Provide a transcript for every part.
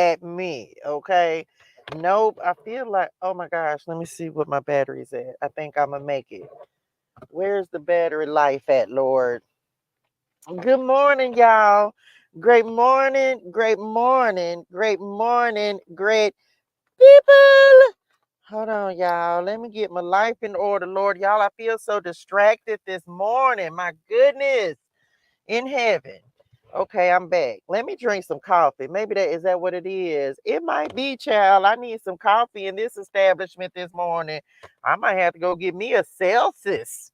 at me, okay? Nope. I feel like, oh my gosh, let me see what my battery's at. I think I'm gonna make it. Where's the battery life at, Lord? Good morning, y'all. Great morning, great morning, great morning, great people. Hold on, y'all. Let me get my life in order, Lord. Y'all, I feel so distracted this morning. My goodness. In heaven. Okay, I'm back. Let me drink some coffee. Maybe that is that what it is. It might be, child. I need some coffee in this establishment this morning. I might have to go get me a Celsius.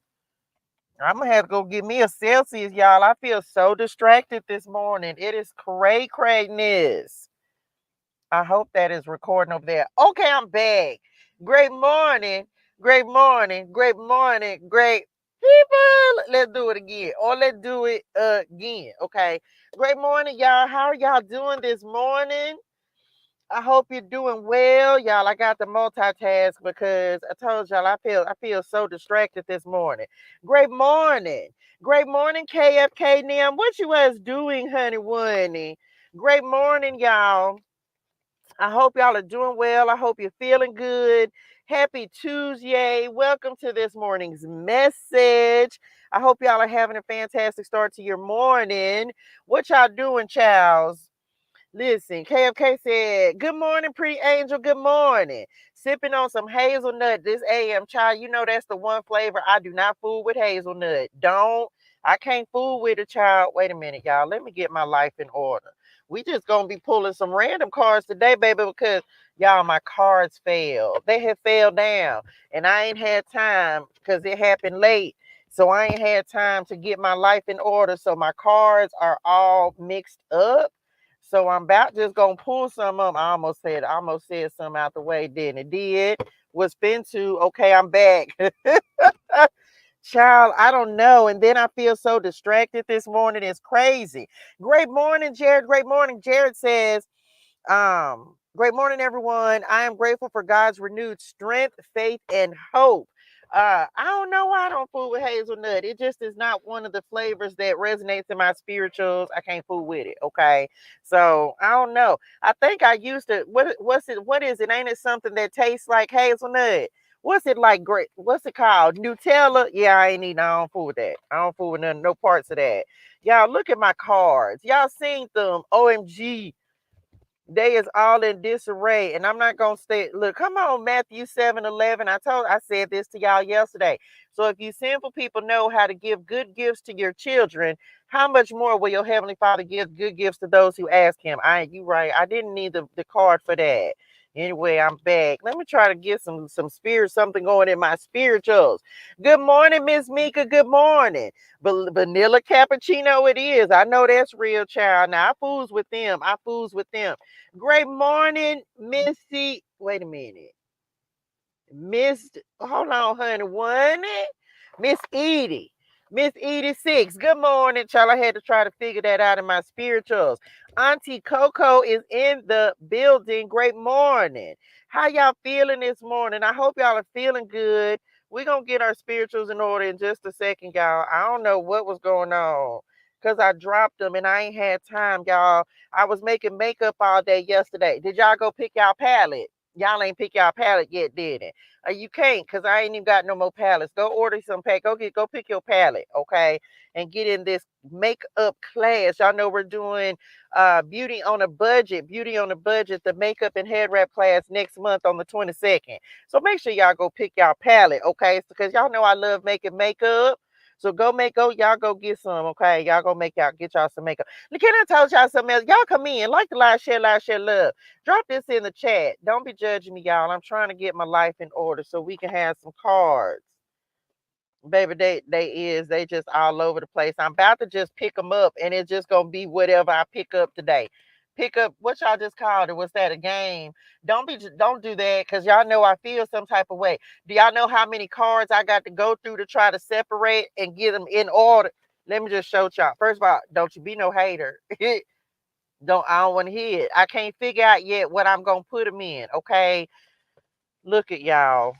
I'm gonna have to go get me a Celsius, y'all. I feel so distracted this morning. It is craziness. I hope that is recording over there. Okay, I'm back. Great morning. Great morning. Great morning. Great people. Let's do it again. Or let's do it again. Okay. Great morning, y'all. How are y'all doing this morning? I hope you're doing well, y'all. I got to multitask because I told y'all I feel so distracted this morning. Great morning. Great morning, KFK Nim. What you was doing, honey wunny? Great morning, y'all. I hope y'all are doing well. I hope you're feeling good. Happy Tuesday. Welcome to this morning's message. I hope y'all are having a fantastic start to your morning. What y'all doing, Charles? Listen, KFK said, good morning, pretty angel. Good morning. Sipping on some hazelnut this AM, child. You know that's the one flavor I do not fool with, hazelnut. I can't fool with a child. Wait a minute, y'all. Let me get my life in order. We just gonna be pulling some random cards today, baby, because y'all, my cards failed. They have failed down, and I ain't had time because it happened late. So I ain't had time to get my life in order. So my cards are all mixed up. So I'm about just gonna pull some of them. I almost said some out the way, then it did. Was fin to okay, I'm back. Child, I don't know. And then I feel so distracted this morning. It's crazy. Great morning, Jared. Great morning. Jared says, great morning, everyone. I am grateful for God's renewed strength, faith, and hope. I don't know why I don't fool with hazelnut. It just is not one of the flavors that resonates in my spirituals. I can't fool with it. Okay. So I don't know. I think I used to what is it? Ain't it something that tastes like hazelnut? What's it like? Great. What's it called? Nutella? Yeah, I ain't eating. I don't fool with that. I don't fool with none, no parts of that. Y'all look at my cards. Y'all seen them? OMG. They is all in disarray, and I'm not gonna stay. Look, come on, Matthew 7:11. I said this to y'all yesterday. So if you sinful people know how to give good gifts to your children, how much more will your heavenly Father give good gifts to those who ask Him? You right. I didn't need the card for that. Anyway, I'm back. Let me try to get some spirit, something going in my spirituals. Good morning, Miss Mika. Good morning. Vanilla cappuccino it is. I know that's real, child. Now I fools with them. I fools with them. Great morning, Missy. Wait a minute. Hold on, honey. Miss Edie. Miss Edie 6. Good morning, child. I had to try to figure that out in my spirituals. Auntie Coco is in the building. Great morning. How y'all feeling this morning? I hope y'all are feeling good. We're going to get our spirituals in order in just a second, y'all. I don't know what was going on because I dropped them and I ain't had time, y'all. I was making makeup all day yesterday. Did y'all go pick y'all palette? Y'all ain't pick y'all palette yet, did it? You can't because I ain't even got no more palettes. Go order some pack. Go pick your palette, okay? And get in this makeup class. Y'all know we're doing beauty on a budget, the makeup and head wrap class next month on the 22nd. So make sure y'all go pick y'all palette, okay? Because y'all know I love making makeup. So y'all go get some, okay? Y'all go get y'all some makeup. Can I tell y'all something else? Y'all come in, like the live, share love. Drop this in the chat. Don't be judging me, y'all. I'm trying to get my life in order so we can have some cards. Baby, they just all over the place. I'm about to just pick them up, and it's just gonna be whatever I pick up today. Pick up what y'all just called it. Was that a game? Don't do that because y'all know I feel some type of way. Do y'all know how many cards I got to go through to try to separate and get them in order? Let me just show y'all. First of all, don't you be no hater. I don't want to hear it. I can't figure out yet what I'm gonna put them in. Okay, look at y'all.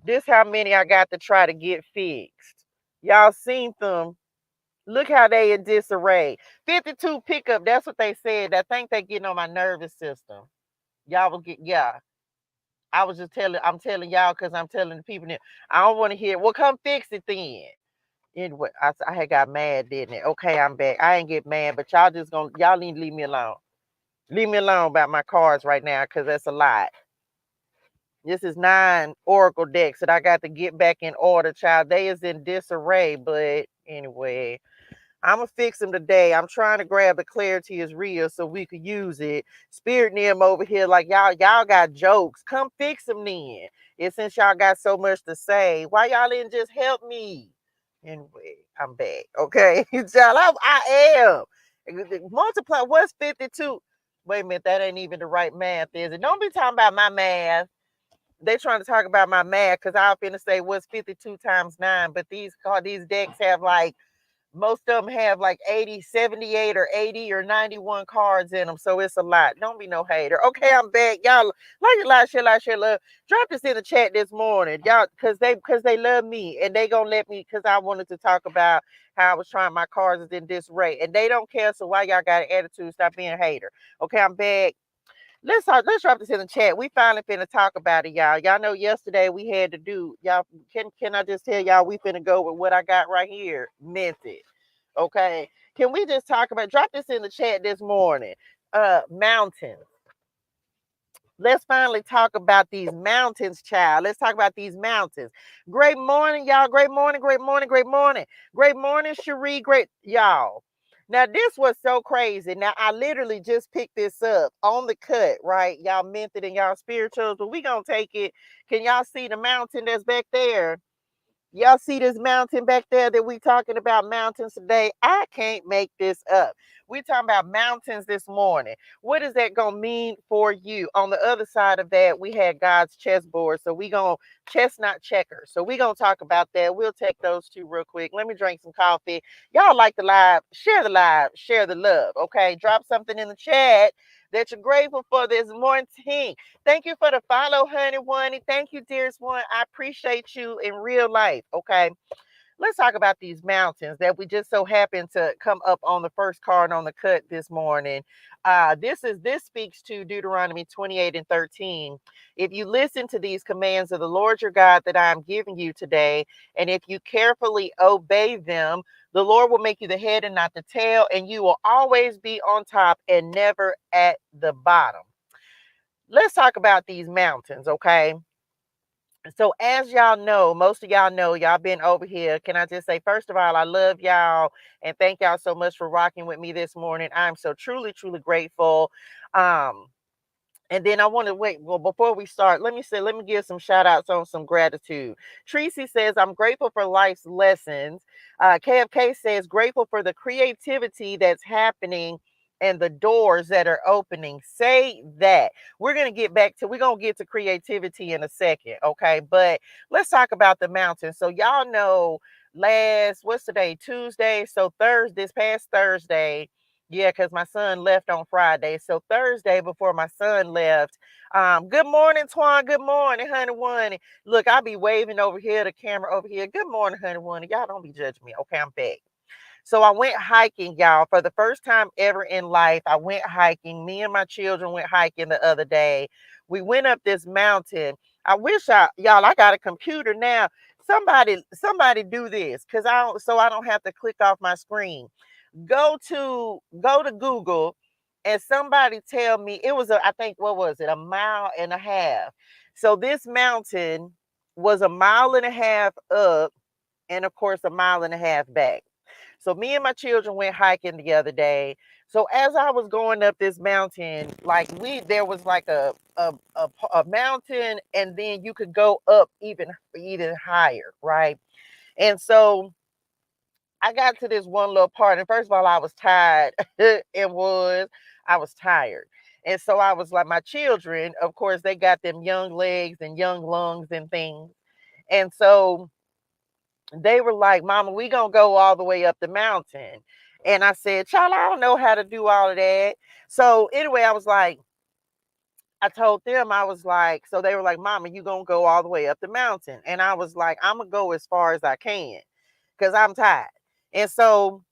This how many I got to try to get fixed. Y'all seen them. Look how they in disarray. 52 pickup. That's what they said. I think they getting on my nervous system. Y'all will get, yeah. I was just telling, I'm telling y'all because I'm telling the people that I don't want to hear. Well, come fix it then. Anyway, I had got mad, didn't it? Okay, I'm back. I ain't get mad, but y'all need to leave me alone. Leave me alone about my cards right now because that's a lot. This is 9 Oracle decks that I got to get back in order, child. They is in disarray, but anyway. I'm going to fix them today. I'm trying to grab the ClariTEA is real so we could use it. Spirit them over here like y'all got jokes. Come fix them then. And since y'all got so much to say, why y'all didn't just help me? Anyway, I'm back. Okay, y'all, I am. Multiply, what's 52? Wait a minute, that ain't even the right math, is it? Don't be talking about my math. They trying to talk about my math because I was finna say what's 52 times 9, but these decks have like, most of them have like 80, 78 or 80 or 91 cards in them. So it's a lot. Don't be no hater. Okay, I'm back. Y'all like share love. Drop this in the chat this morning. Y'all, because they love me and they gonna let me, because I wanted to talk about how I was trying my cards in this rate. And they don't care. So why y'all got an attitude? Stop being a hater. Okay, I'm back. Let's drop this in the chat. We finally finna talk about it, y'all. Y'all know yesterday we had to do, y'all, can I just tell y'all we finna go with what I got right here? Method. Okay. Can we just talk about, drop this in the chat this morning? Mountains. Let's finally talk about these mountains, child. Let's talk about these mountains. Great morning, y'all. Great morning, great morning, great morning. Great morning, Cherie. Great, y'all. Now, this was so crazy. Now, I literally just picked this up on the cut, right? Y'all meant it in y'all spirituals, but we gonna take it. Can y'all see the mountain that's back there? Y'all see this mountain back there that we talking about mountains today? I can't make this up. We talking about mountains this morning. What is that going to mean for you? On the other side of that, we had God's chessboard. So we going to chestnut checkers. So we going to talk about that. We'll take those two real quick. Let me drink some coffee. Y'all like the live, share the love. Okay. Drop something in the chat that you're grateful for this morning. Thank you for the follow, honey one. Thank you, dearest one. I appreciate you in real life. Okay. Let's talk about these mountains that we just so happen to come up on the first card on the cut this morning. This speaks to Deuteronomy 28 and 13. If you listen to these commands of the Lord your God that I am giving you today, and if you carefully obey them, the Lord will make you the head and not the tail, and you will always be on top and never at the bottom. Let's talk about these mountains, okay? So as y'all know, most of y'all know, y'all been over here. Can I just say, first of all, I love y'all and thank y'all so much for rocking with me this morning. I'm so truly, truly grateful. And then I want to wait. Well, before we start, let me give some shout outs on some gratitude. Tracy says, I'm grateful for life's lessons. KFK says, grateful for the creativity that's happening and the doors that are opening. Say that. We're going to get to creativity in a second. Okay. But let's talk about the mountain. So y'all know what's today? Tuesday. So this past Thursday, yeah, because my son left on Friday. So Thursday before my son left. Good morning, Twan. Good morning, honey one. Look, I'll be waving over here, the camera over here. Good morning, honey one. Y'all don't be judging me. Okay, I'm back. So I went hiking, y'all, for the first time ever in life. I went hiking. Me and my children went hiking the other day. We went up this mountain. I wish I got a computer now. Somebody do this because I don't have to click off my screen. Go to Google and somebody tell me it was I think, what was it, a mile and a half. So this mountain was a mile and a half up and of course a mile and a half back. So me and my children went hiking the other day. So as I was going up this mountain, there was like a mountain, and then you could go up even higher, right? And so I got to this one little part, and first of all, I was tired. I was tired. And so I was like, my children, of course, they got them young legs and young lungs and things. And so they were like, Mama, we gonna go all the way up the mountain. And I said, child, I don't know how to do all of that. So anyway, I told them, I was like, so they were like, Mama, you gonna go all the way up the mountain. And I was like, I'm gonna go as far as I can because I'm tired. And so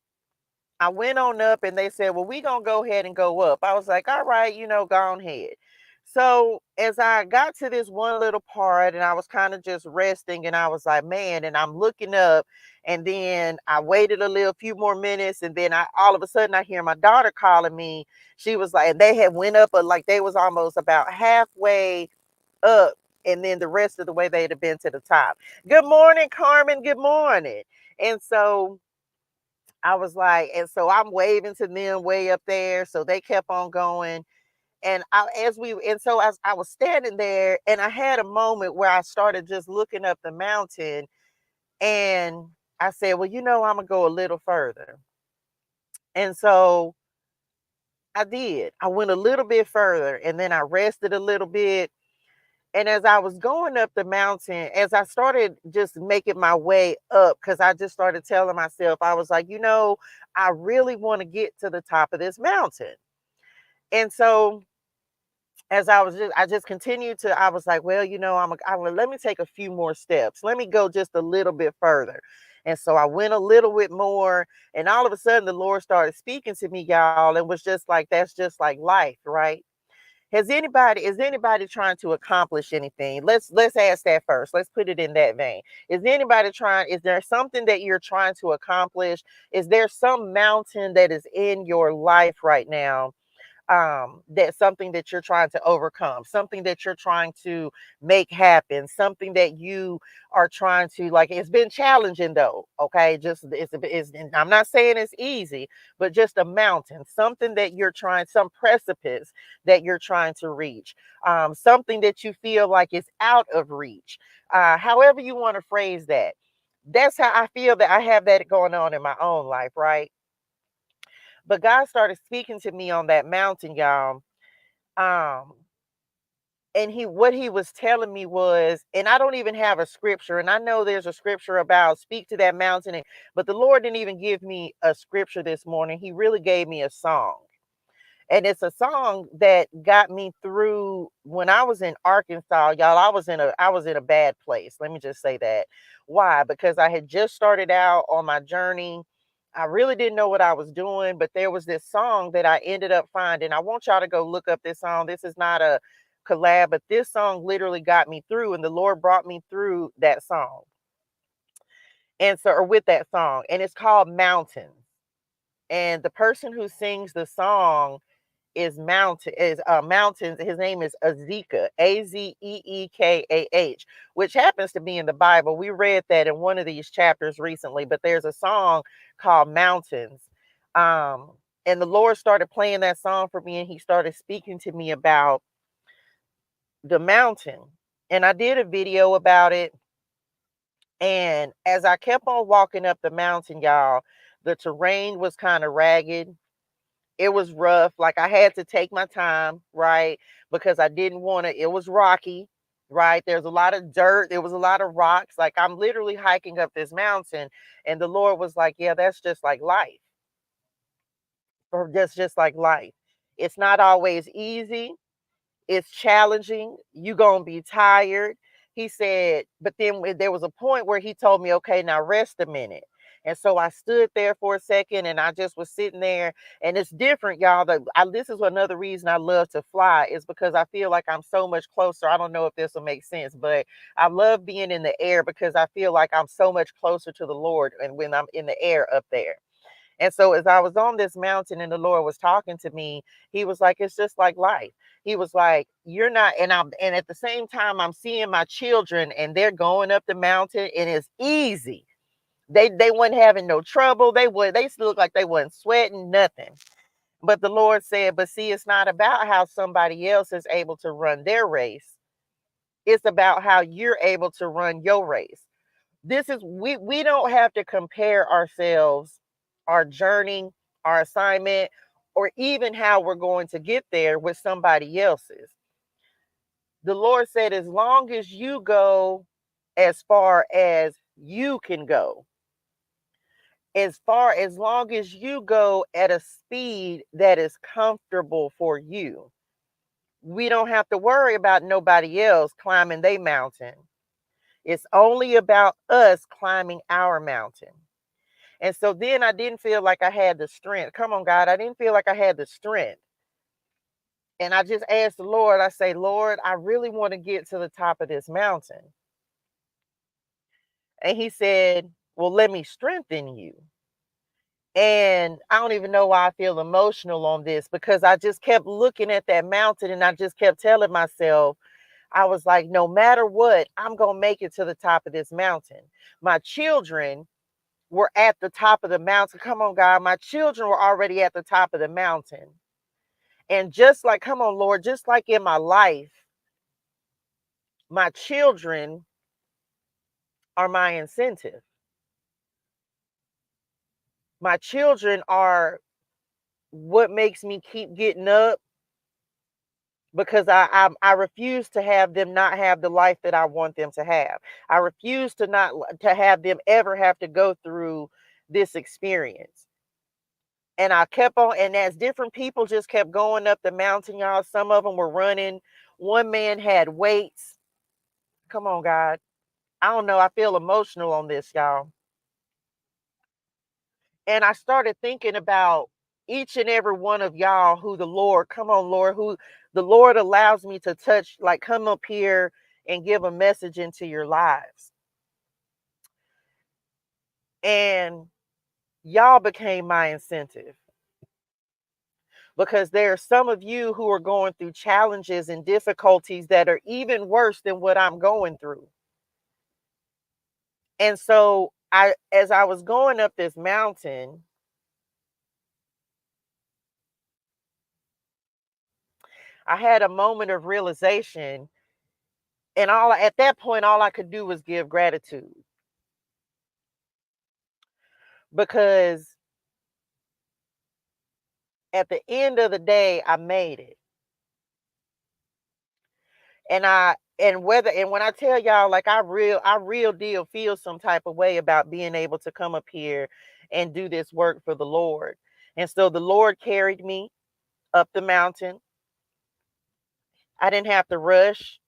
I went on up and they said, well, we gonna go ahead and go up. I was like, all right, go on ahead. So as I got to this one little part and I was kind of just resting and I was like, man, and I'm looking up and then I waited a little few more minutes and then I all of a sudden I hear my daughter calling me. She was like, and they had went up, but like they was almost about halfway up and then the rest of the way they'd have been to the top. Good morning, Carmen. Good morning. And so I was like, and so I'm waving to them way up there. So they kept on going. And as I was standing there and I had a moment where I started just looking up the mountain and I said, well, I'm going to go a little further. And so I did. I went a little bit further and then I rested a little bit. And as I was going up the mountain, as I started just making my way up, because I just started telling myself, I was like, I really want to get to the top of this mountain. And so as I just continued to, I was like, well, let me take a few more steps. Let me go just a little bit further. And so I went a little bit more, and all of a sudden the Lord started speaking to me, y'all, and was just like, that's just like life, right? Is anybody trying to accomplish anything? Let's ask that first. Let's put it in that vein. Is there something that you're trying to accomplish? Is there some mountain that is in your life right now? That's something that you're trying to overcome, something that you're trying to make happen, something that you are trying to, like, it's been challenging though. Okay. And I'm not saying it's easy, but just a mountain, something that you're trying, some precipice that you're trying to reach, something that you feel like is out of reach, however you want to phrase that. That's how I feel that I have that going on in my own life, right? But God started speaking to me on that mountain, y'all. Um, and what he was telling me was, and I don't even have a scripture, and I know there's a scripture about speak to that mountain, but the Lord didn't even give me a scripture this morning. He really gave me a song. And it's a song that got me through when I was in Arkansas, y'all. I was in a bad place. Let me just say that. Why? Because I had just started out on my journey. I really didn't know what I was doing, but there was this song that I ended up finding. I want y'all to go look up this song. This is not a collab, but this song literally got me through, and the Lord brought me through that song. And so, or with that song, and it's called Mountains. And the person who sings the song is mountains. His name is Azekah, Azeekah, which happens to be in the Bible. We read that in one of these chapters recently, but there's a song called Mountains. um and the Lord started playing that song for me, and he started speaking to me about the mountain, and I did a video about it. And as I kept on walking up the mountain, y'all, the terrain was kind of ragged. It was rough. Like, I had to take my time, right? Because I didn't want to, it was rocky, right? There's a lot of dirt. There was a lot of rocks. Like, I'm literally hiking up this mountain. And the Lord was like, yeah, that's just like life. Or just like life. It's not always easy. It's challenging. You gonna be tired. He said, but then there was a point where he told me, okay, now rest a minute. And so I stood there for a second and I just was sitting there. And it's different, y'all. This is another reason I love to fly, is because I feel like I'm so much closer. I don't know if this will make sense, but I love being in the air because I feel like I'm so much closer to the Lord and when I'm in the air up there. And so as I was on this mountain and the Lord was talking to me, he was like, it's just like life. He was like, you're not, and at the same time, I'm seeing my children and they're going up the mountain and it's easy. They weren't having no trouble. They still look like they wasn't sweating, nothing. But the Lord said, but see, it's not about how somebody else is able to run their race. It's about how you're able to run your race. We don't have to compare ourselves, our journey, our assignment, or even how we're going to get there with somebody else's. The Lord said, as long as you go as far as you can go, as long as you go at a speed that is comfortable for you, we don't have to worry about nobody else climbing their mountain. It's only about us climbing our mountain. And so then I didn't feel like I had the strength. Come on, God. I didn't feel like I had the strength. And I just asked the Lord, I say, Lord, I really want to get to the top of this mountain. And he said, well, let me strengthen you. And I don't even know why I feel emotional on this, because I just kept looking at that mountain and I just kept telling myself, I was like, no matter what, I'm going to make it to the top of this mountain. My children were at the top of the mountain. Come on, God. My children were already at the top of the mountain. And just like, come on, Lord, just like in my life, my children are my incentive. My children are what makes me keep getting up, because I refuse to have them not have the life that I want them to have. I refuse to have them ever have to go through this experience. And I kept on, and as different people just kept going up the mountain, y'all, some of them were running. One man had weights. Come on, God. I don't know. I feel emotional on this, y'all. And I started thinking about each and every one of y'all who the Lord, come on, Lord, who the Lord allows me to touch, like come up here and give a message into your lives. And y'all became my incentive, because there are some of you who are going through challenges and difficulties that are even worse than what I'm going through. And so as I was going up this mountain, I had a moment of realization, and at that point, all I could do was give gratitude, because at the end of the day, I made it. And when I tell y'all, like I real deal feel some type of way about being able to come up here and do this work for the Lord. And so the Lord carried me up the mountain. I didn't have to rush.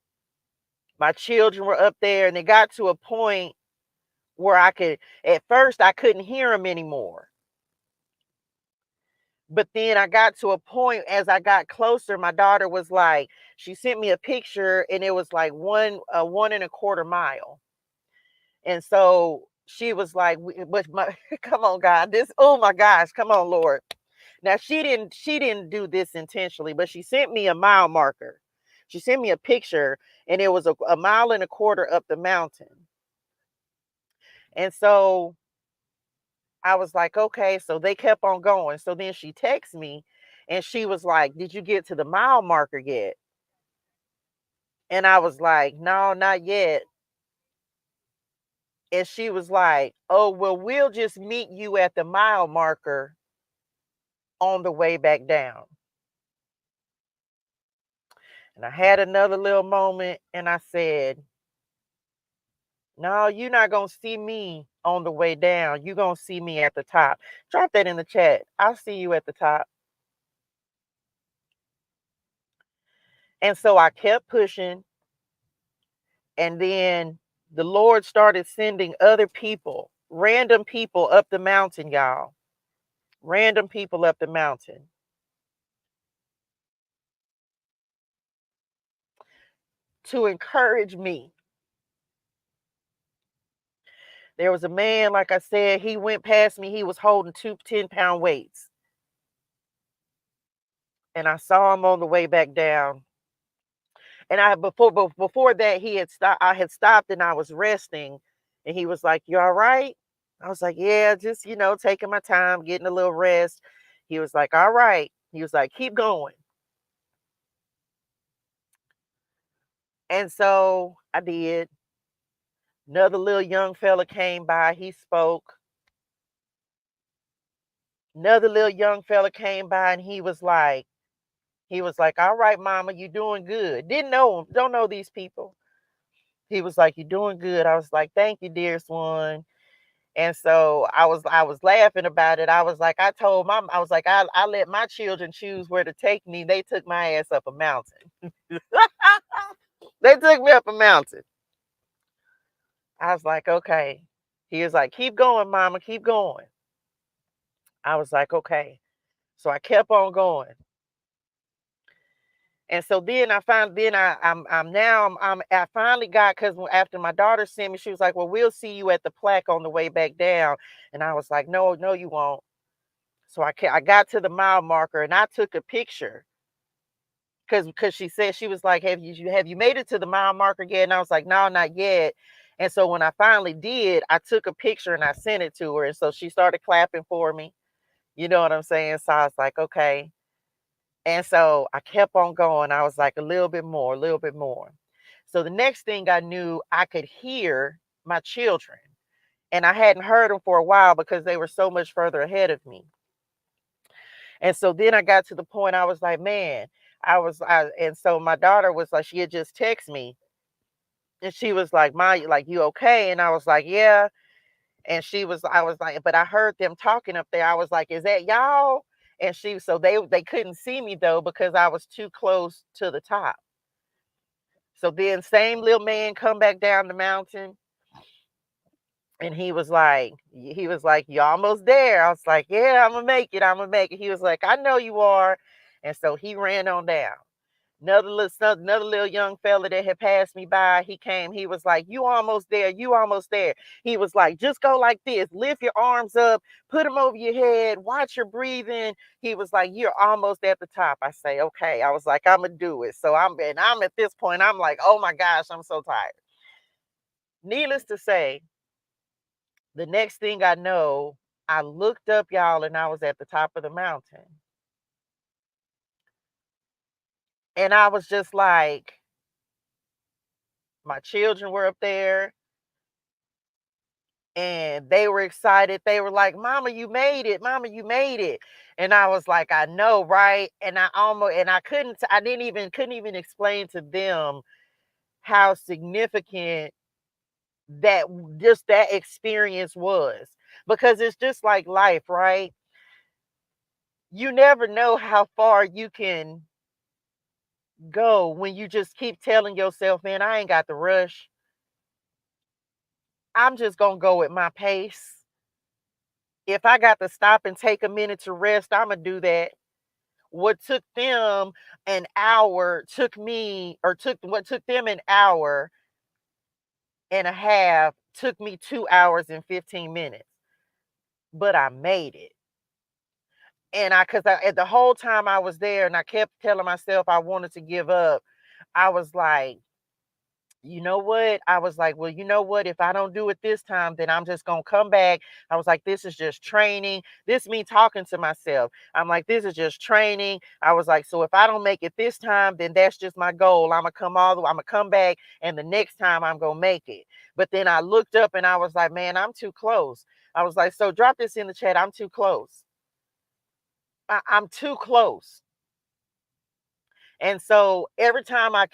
My children were up there, and it got to a point where at first I couldn't hear them anymore. But then I got to a point, as I got closer, my daughter was like, she sent me a picture, and it was like 1.25 mile. And so she was like, but my, come on, God, oh my gosh, come on, Lord. Now she didn't do this intentionally, but she sent me a mile marker. She sent me a picture, and it was a 1.25 miles up the mountain. And so I was like, okay, so they kept on going. So then she texted me, and she was like, did you get to the mile marker yet? And I was like, no, not yet. And she was like, oh, well, we'll just meet you at the mile marker on the way back down. And I had another little moment, and I said, no, you're not going to see me on the way down. You're going to see me at the top. Drop that in the chat. I'll see you at the top. And so I kept pushing. And then the Lord started sending other people, random people up the mountain, y'all. Random people up the mountain to encourage me. There was a man, like I said, he went past me. He was holding two 10-pound weights. And I saw him on the way back down. And before that, he had stopped. I had stopped, and I was resting. And he was like, "You all right?" I was like, "Yeah, just taking my time, getting a little rest." He was like, "All right." He was like, "Keep going." And so I did. Another little young fella came by. He spoke. Another little young fella came by, and he was like, "All right, mama, you doing good." Didn't know him, don't know these people. He was like, "You doing good." I was like, "Thank you, dearest one." And so I was laughing about it. I was like, I told mom, I was like, I let my children choose where to take me. They took my ass up a mountain. They took me up a mountain. I was like, okay. He was like, keep going, mama, keep going. I was like, okay. So I kept on going. And so then I found, then I'm now I finally got, because after my daughter sent me, she was like, well, we'll see you at the plaque on the way back down. And I was like, no, no, you won't. So I got to the mile marker and I took a picture, because she said, she was like, have you made it to the mile marker yet? And I was like, no, not yet. And so when I finally did, I took a picture and I sent it to her. And so she started clapping for me. You know what I'm saying? So I was like, okay. And so I kept on going. I was like, a little bit more, a little bit more. So the next thing I knew, I could hear my children. And I hadn't heard them for a while because they were so much further ahead of me. And so then I got to the point, I was like, man, and so my daughter was like, she had just texted me and she was like, Ma, like, you okay? And I was like, yeah. And I was like, but I heard them talking up there. I was like, is that y'all? And so they couldn't see me though, because I was too close to the top. So then same little man come back down the mountain and he was like, you almost there. I was like, yeah, I'm gonna make it. I'm gonna make it. He was like, I know you are. And so he ran on down. Another little young fella that had passed me by, he came, he was like, you almost there, you almost there. He was like, just go like this, lift your arms up, put them over your head, watch your breathing. He was like, you're almost at the top. I say, okay. I was like, I'm gonna do it. So I'm at this point, I'm like, oh my gosh, I'm so tired. Needless to say, the next thing I know, I looked up, y'all, and I was at the top of the mountain. And I was just like, my children were up there and they were excited. They were like, Mama, you made it. Mama, you made it. And I was like, I know, right? And couldn't even explain to them how significant that just that experience was. Because it's just like life, right? You never know how far you can go when you just keep telling yourself, man, I ain't got the rush. I'm just going to go at my pace. If I got to stop and take a minute to rest, I'm going to do that. What took them an hour what took them an hour and a half took me 2 hours and 15 minutes. But I made it. And the whole time I was there and I kept telling myself I wanted to give up, I was like, you know what? I was like, well, you know what? If I don't do it this time, then I'm just going to come back. I was like, this is just training. This me talking to myself. I'm like, this is just training. I was like, so if I don't make it this time, then that's just my goal. I'm going to come back and the next time I'm going to make it. But then I looked up and I was like, man, I'm too close. I was like, so drop this in the chat. I'm too close. I'm too close. And so every time I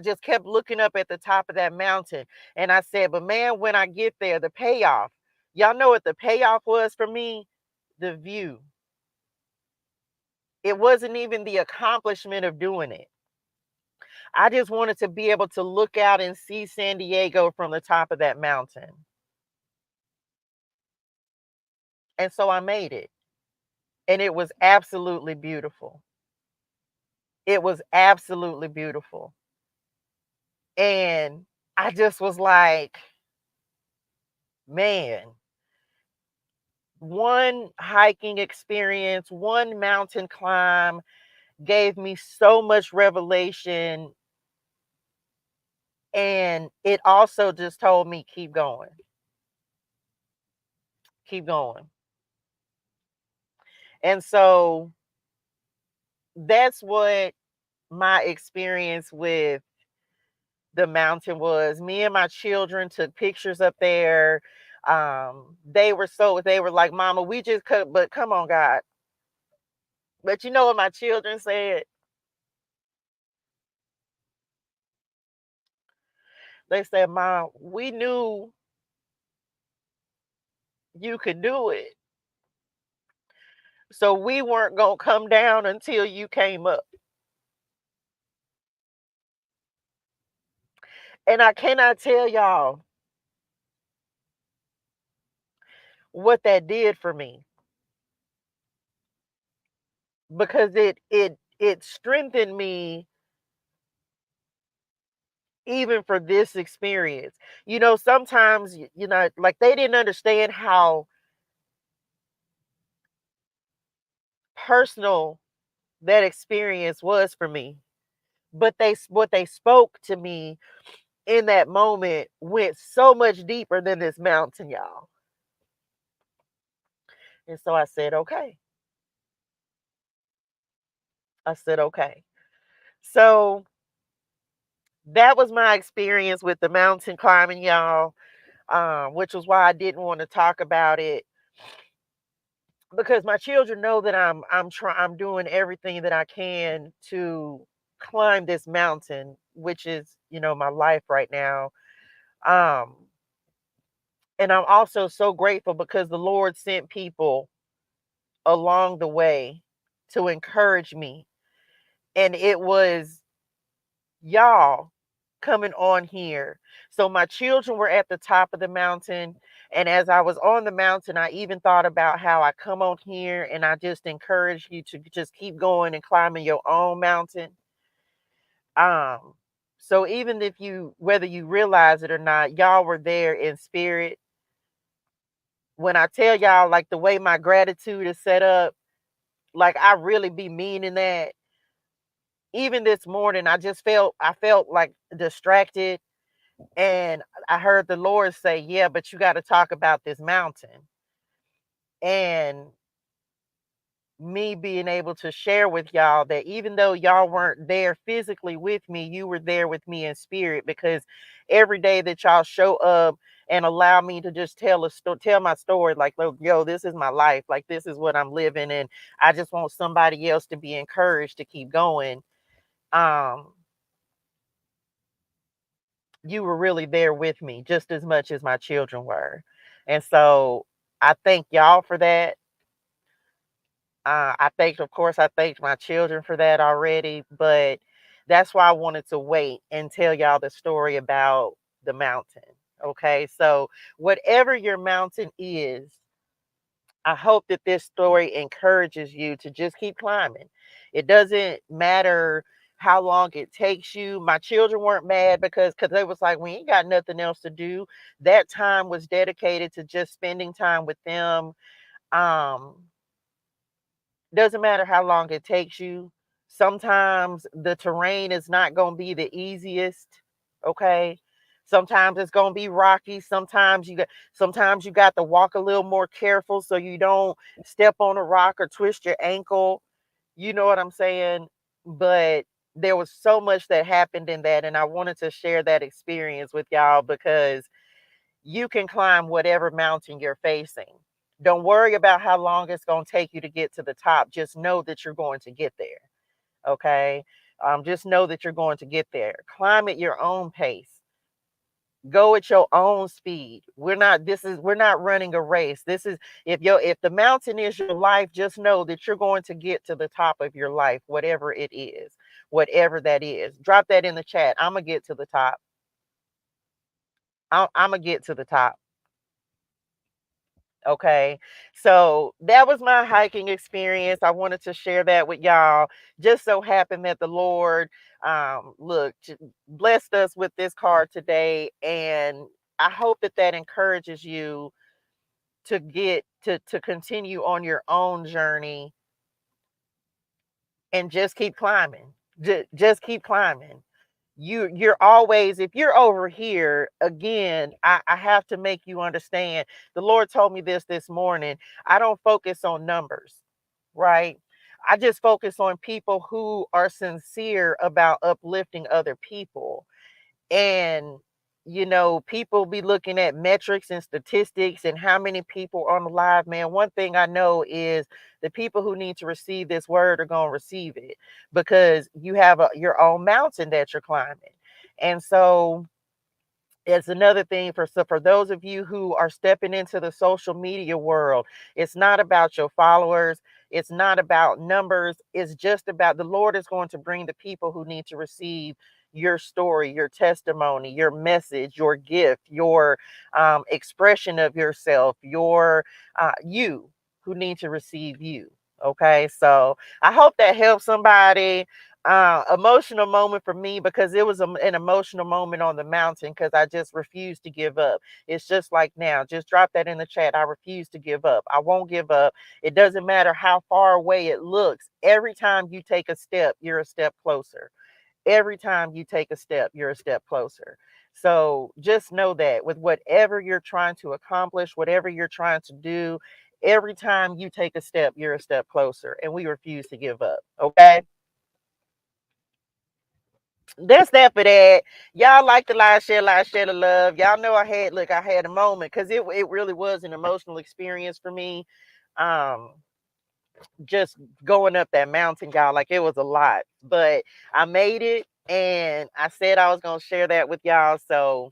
just kept looking up at the top of that mountain. And I said, but man, when I get there, the payoff, y'all know what the payoff was for me? The view. It wasn't even the accomplishment of doing it. I just wanted to be able to look out and see San Diego from the top of that mountain. And so I made it. And it was absolutely beautiful. It was absolutely beautiful. And I just was like, man, one hiking experience, one mountain climb gave me so much revelation. And it also just told me, keep going, keep going. And so that's what my experience with the mountain was. Me and my children took pictures up there. They were like, Mama, we just cut, but come on, God. But you know what my children said? They said, Mom, we knew you could do it. So we weren't going to come down until you came up. And I cannot tell y'all what that did for me. because it strengthened me even for this experience. Sometimes like they didn't understand how personal that experience was for me. But what they spoke to me in that moment went so much deeper than this mountain, y'all. And so I said, okay. I said, okay. So that was my experience with the mountain climbing, y'all. Which was why I didn't want to talk about it, because my children know that I'm doing everything that I can to climb this mountain, which is, my life right now. Um, and I'm also so grateful because the Lord sent people along the way to encourage me. And it was y'all coming on here. So my children were at the top of the mountain. And as I was on the mountain, I even thought about how I come on here and I just encourage you to just keep going and climbing your own mountain. Um, so even if whether you realize it or not, y'all were there in spirit. When I tell y'all, like, the way my gratitude is set up, like, I really be meaning that. Even this morning, I felt like distracted, and I heard the Lord say, "Yeah, but you got to talk about this mountain." And me being able to share with y'all that even though y'all weren't there physically with me, you were there with me in spirit, because every day that y'all show up and allow me to just tell my story, like, "Look, yo, this is my life. Like, this is what I'm living, and I just want somebody else to be encouraged to keep going." Um, you were really there with me just as much as my children were. And so I thank y'all for that. Of course, I thanked my children for that already, but that's why I wanted to wait and tell y'all the story about the mountain. Okay. So, whatever your mountain is, I hope that this story encourages you to just keep climbing. It doesn't matter how long it takes you. My children weren't mad because they was like, we ain't got nothing else to do. That time was dedicated to just spending time with them. Um, doesn't matter how long it takes you. Sometimes the terrain is not going to be the easiest, okay? Sometimes it's going to be rocky. Sometimes you got to walk a little more careful so you don't step on a rock or twist your ankle. You know what I'm saying? But there was so much that happened in that, and I wanted to share that experience with y'all because you can climb whatever mountain you're facing. Don't worry about how long it's going to take you to get to the top. Just know that you're going to get there. Okay. Just know that you're going to get there. Climb at your own pace. Go at your own speed. We're not running a race. This is if the mountain is your life, just know that you're going to get to the top of your life, whatever it is, whatever that is. Drop that in the chat. I'm gonna get to the top. I'm gonna get to the top. Okay. So that was my hiking experience. I wanted to share that with y'all. Just so happened that the Lord blessed us with this card today. And I hope that that encourages you to to continue on your own journey and just keep climbing. Just keep climbing. You're always, if you're over here again, I have to make you understand. The Lord told me this morning. I don't focus on numbers, right? I just focus on people who are sincere about uplifting other people. And people be looking at metrics and statistics and how many people are on the live. Man, one thing I know is the people who need to receive this word are going to receive it, because you have your own mountain that you're climbing. And so it's another thing for those of you who are stepping into the social media world. It's not about your followers. It's not about numbers. It's just about the Lord is going to bring the people who need to receive your story, your testimony, your message, your gift, your expression of yourself, your you who need to receive you. Okay, so I hope that helps somebody. Emotional moment for me because it was an emotional moment on the mountain because I just refused to give up. It's just like now, just drop that in the chat. I refuse to give up. I won't give up. It doesn't matter how far away it looks. Every time you take a step, you're a step closer. Every time you take a step, you're a step closer. So just know that with whatever you're trying to accomplish, whatever you're trying to do, every time you take a step, you're a step closer. And we refuse to give up. Okay. That's that for that. Y'all like the live share the love. Y'all know I had a moment because it really was an emotional experience for me. Um, just going up that mountain, y'all. Like it was a lot, but I made it, and I said I was gonna share that with y'all. So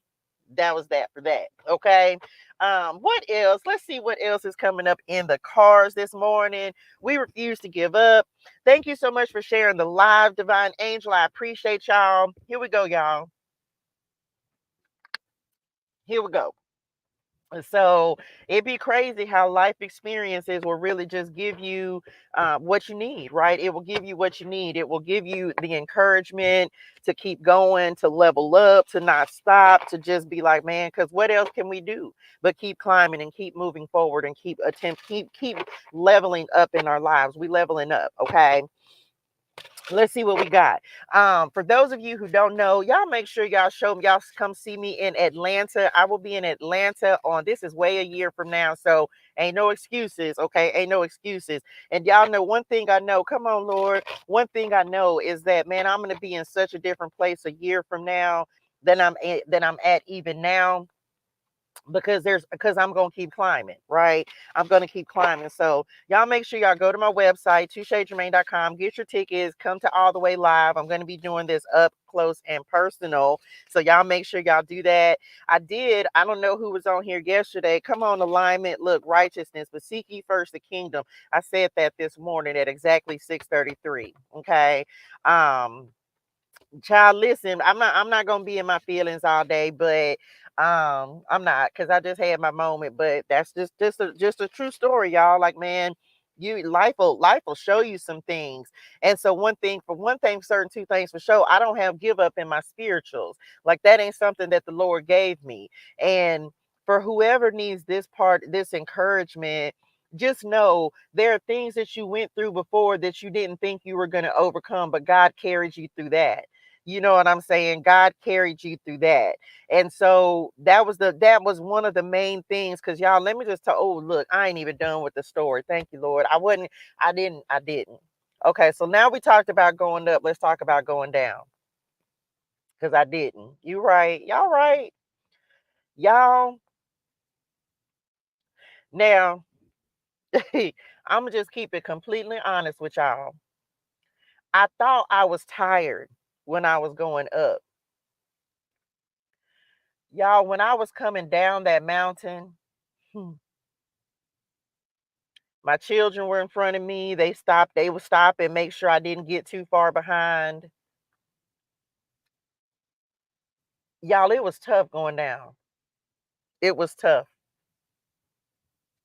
that was that for that. Okay. What else? Let's see what else is coming up in the cars this morning. We refuse to give up. Thank you so much for sharing the live, Divine Angel. I appreciate y'all. Here we go, y'all. Here we go. So it'd be crazy how life experiences will really just give you what you need, right? It will give you what you need. It will give you the encouragement to keep going, to level up, to not stop, to just be like, man, because what else can we do but keep climbing and keep moving forward and keep leveling up in our lives. We leveling up, okay? Let's see what we got. For those of you who don't know, y'all make sure y'all come see me in Atlanta. I will be in Atlanta on this is way a year from now. So ain't no excuses. Okay. Ain't no excuses. And y'all know one thing I know. Come on, Lord. One thing I know is that man, I'm gonna be in such a different place a year from now than I'm at even now because I'm gonna keep climbing, right? I'm gonna keep climbing. So y'all make sure y'all go to my website, touchejermaine.com, get your tickets, come to All the Way Live. I'm gonna be doing this up close and personal. So y'all make sure y'all do that. I don't know who was on here yesterday. Come on, alignment, look, righteousness, but seek ye first the kingdom. I said that this morning at exactly 6:33. Okay. Um Child, listen, I'm not gonna be in my feelings all day, but I'm not because I just had my moment. But that's just a true story, y'all. Like, man, you life will show you some things. And so one thing certain, two things for sure, I don't have give up in my spirituals. Like that ain't something that the Lord gave me. And for whoever needs this encouragement, just know there are things that you went through before that you didn't think you were going to overcome, but God carried you through that. You know what I'm saying? God carried you through that. And so that was one of the main things. Cause y'all, let me just tell, oh, look, I ain't even done with the story. Thank you, Lord. I didn't. Okay. So now we talked about going up. Let's talk about going down. Cause I didn't. You right. Y'all right. Y'all. Now, I'm gonna just keep it completely honest with y'all. I thought I was tired when I was going up. Y'all, when I was coming down that mountain, my children were in front of me. They would stop and make sure I didn't get too far behind. Y'all, it was tough going down. It was tough.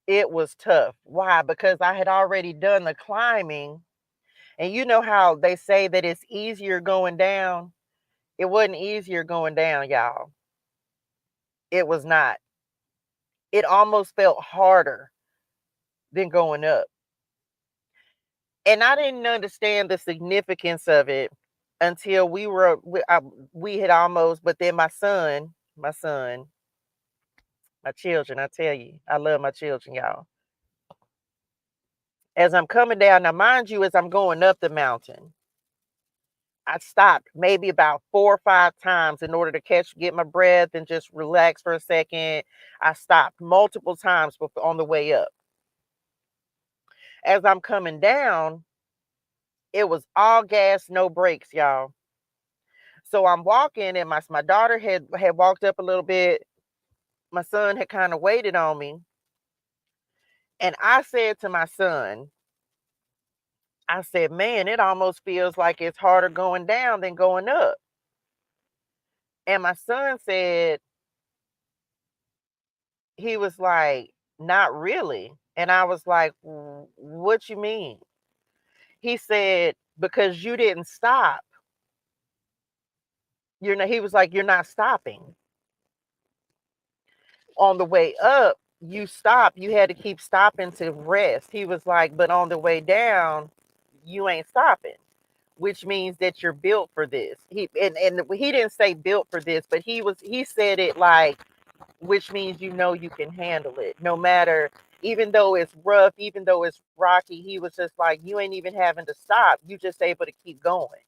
It was tough. Why? Because I had already done the climbing. And you know how they say that it's easier going down? It wasn't easier going down, y'all. It was not. It almost felt harder than going up. And I didn't understand the significance of it until we had almost, but then my children, I tell you, I love my children, y'all. As I'm coming down, now mind you, as I'm going up the mountain, I stopped maybe about 4 or 5 times in order to get my breath and just relax for a second. I stopped multiple times on the way up. As I'm coming down, it was all gas, no brakes, y'all. So I'm walking, and my daughter had walked up a little bit. My son had kind of waited on me, and I said to my son, I said, "Man, it almost feels like it's harder going down than going up." And my son said, he was like, "Not really." And I was like, "What you mean?" He said, because you didn't stop, he was like, you're not stopping. On the way up, you stopped. You had to keep stopping to rest. He was like, but on the way down, you ain't stopping, which means that you're built for this. And he didn't say built for this, but he said it like, which means you can handle it. No matter, even though it's rough, even though it's rocky, he was just like, you ain't even having to stop. You just able to keep going.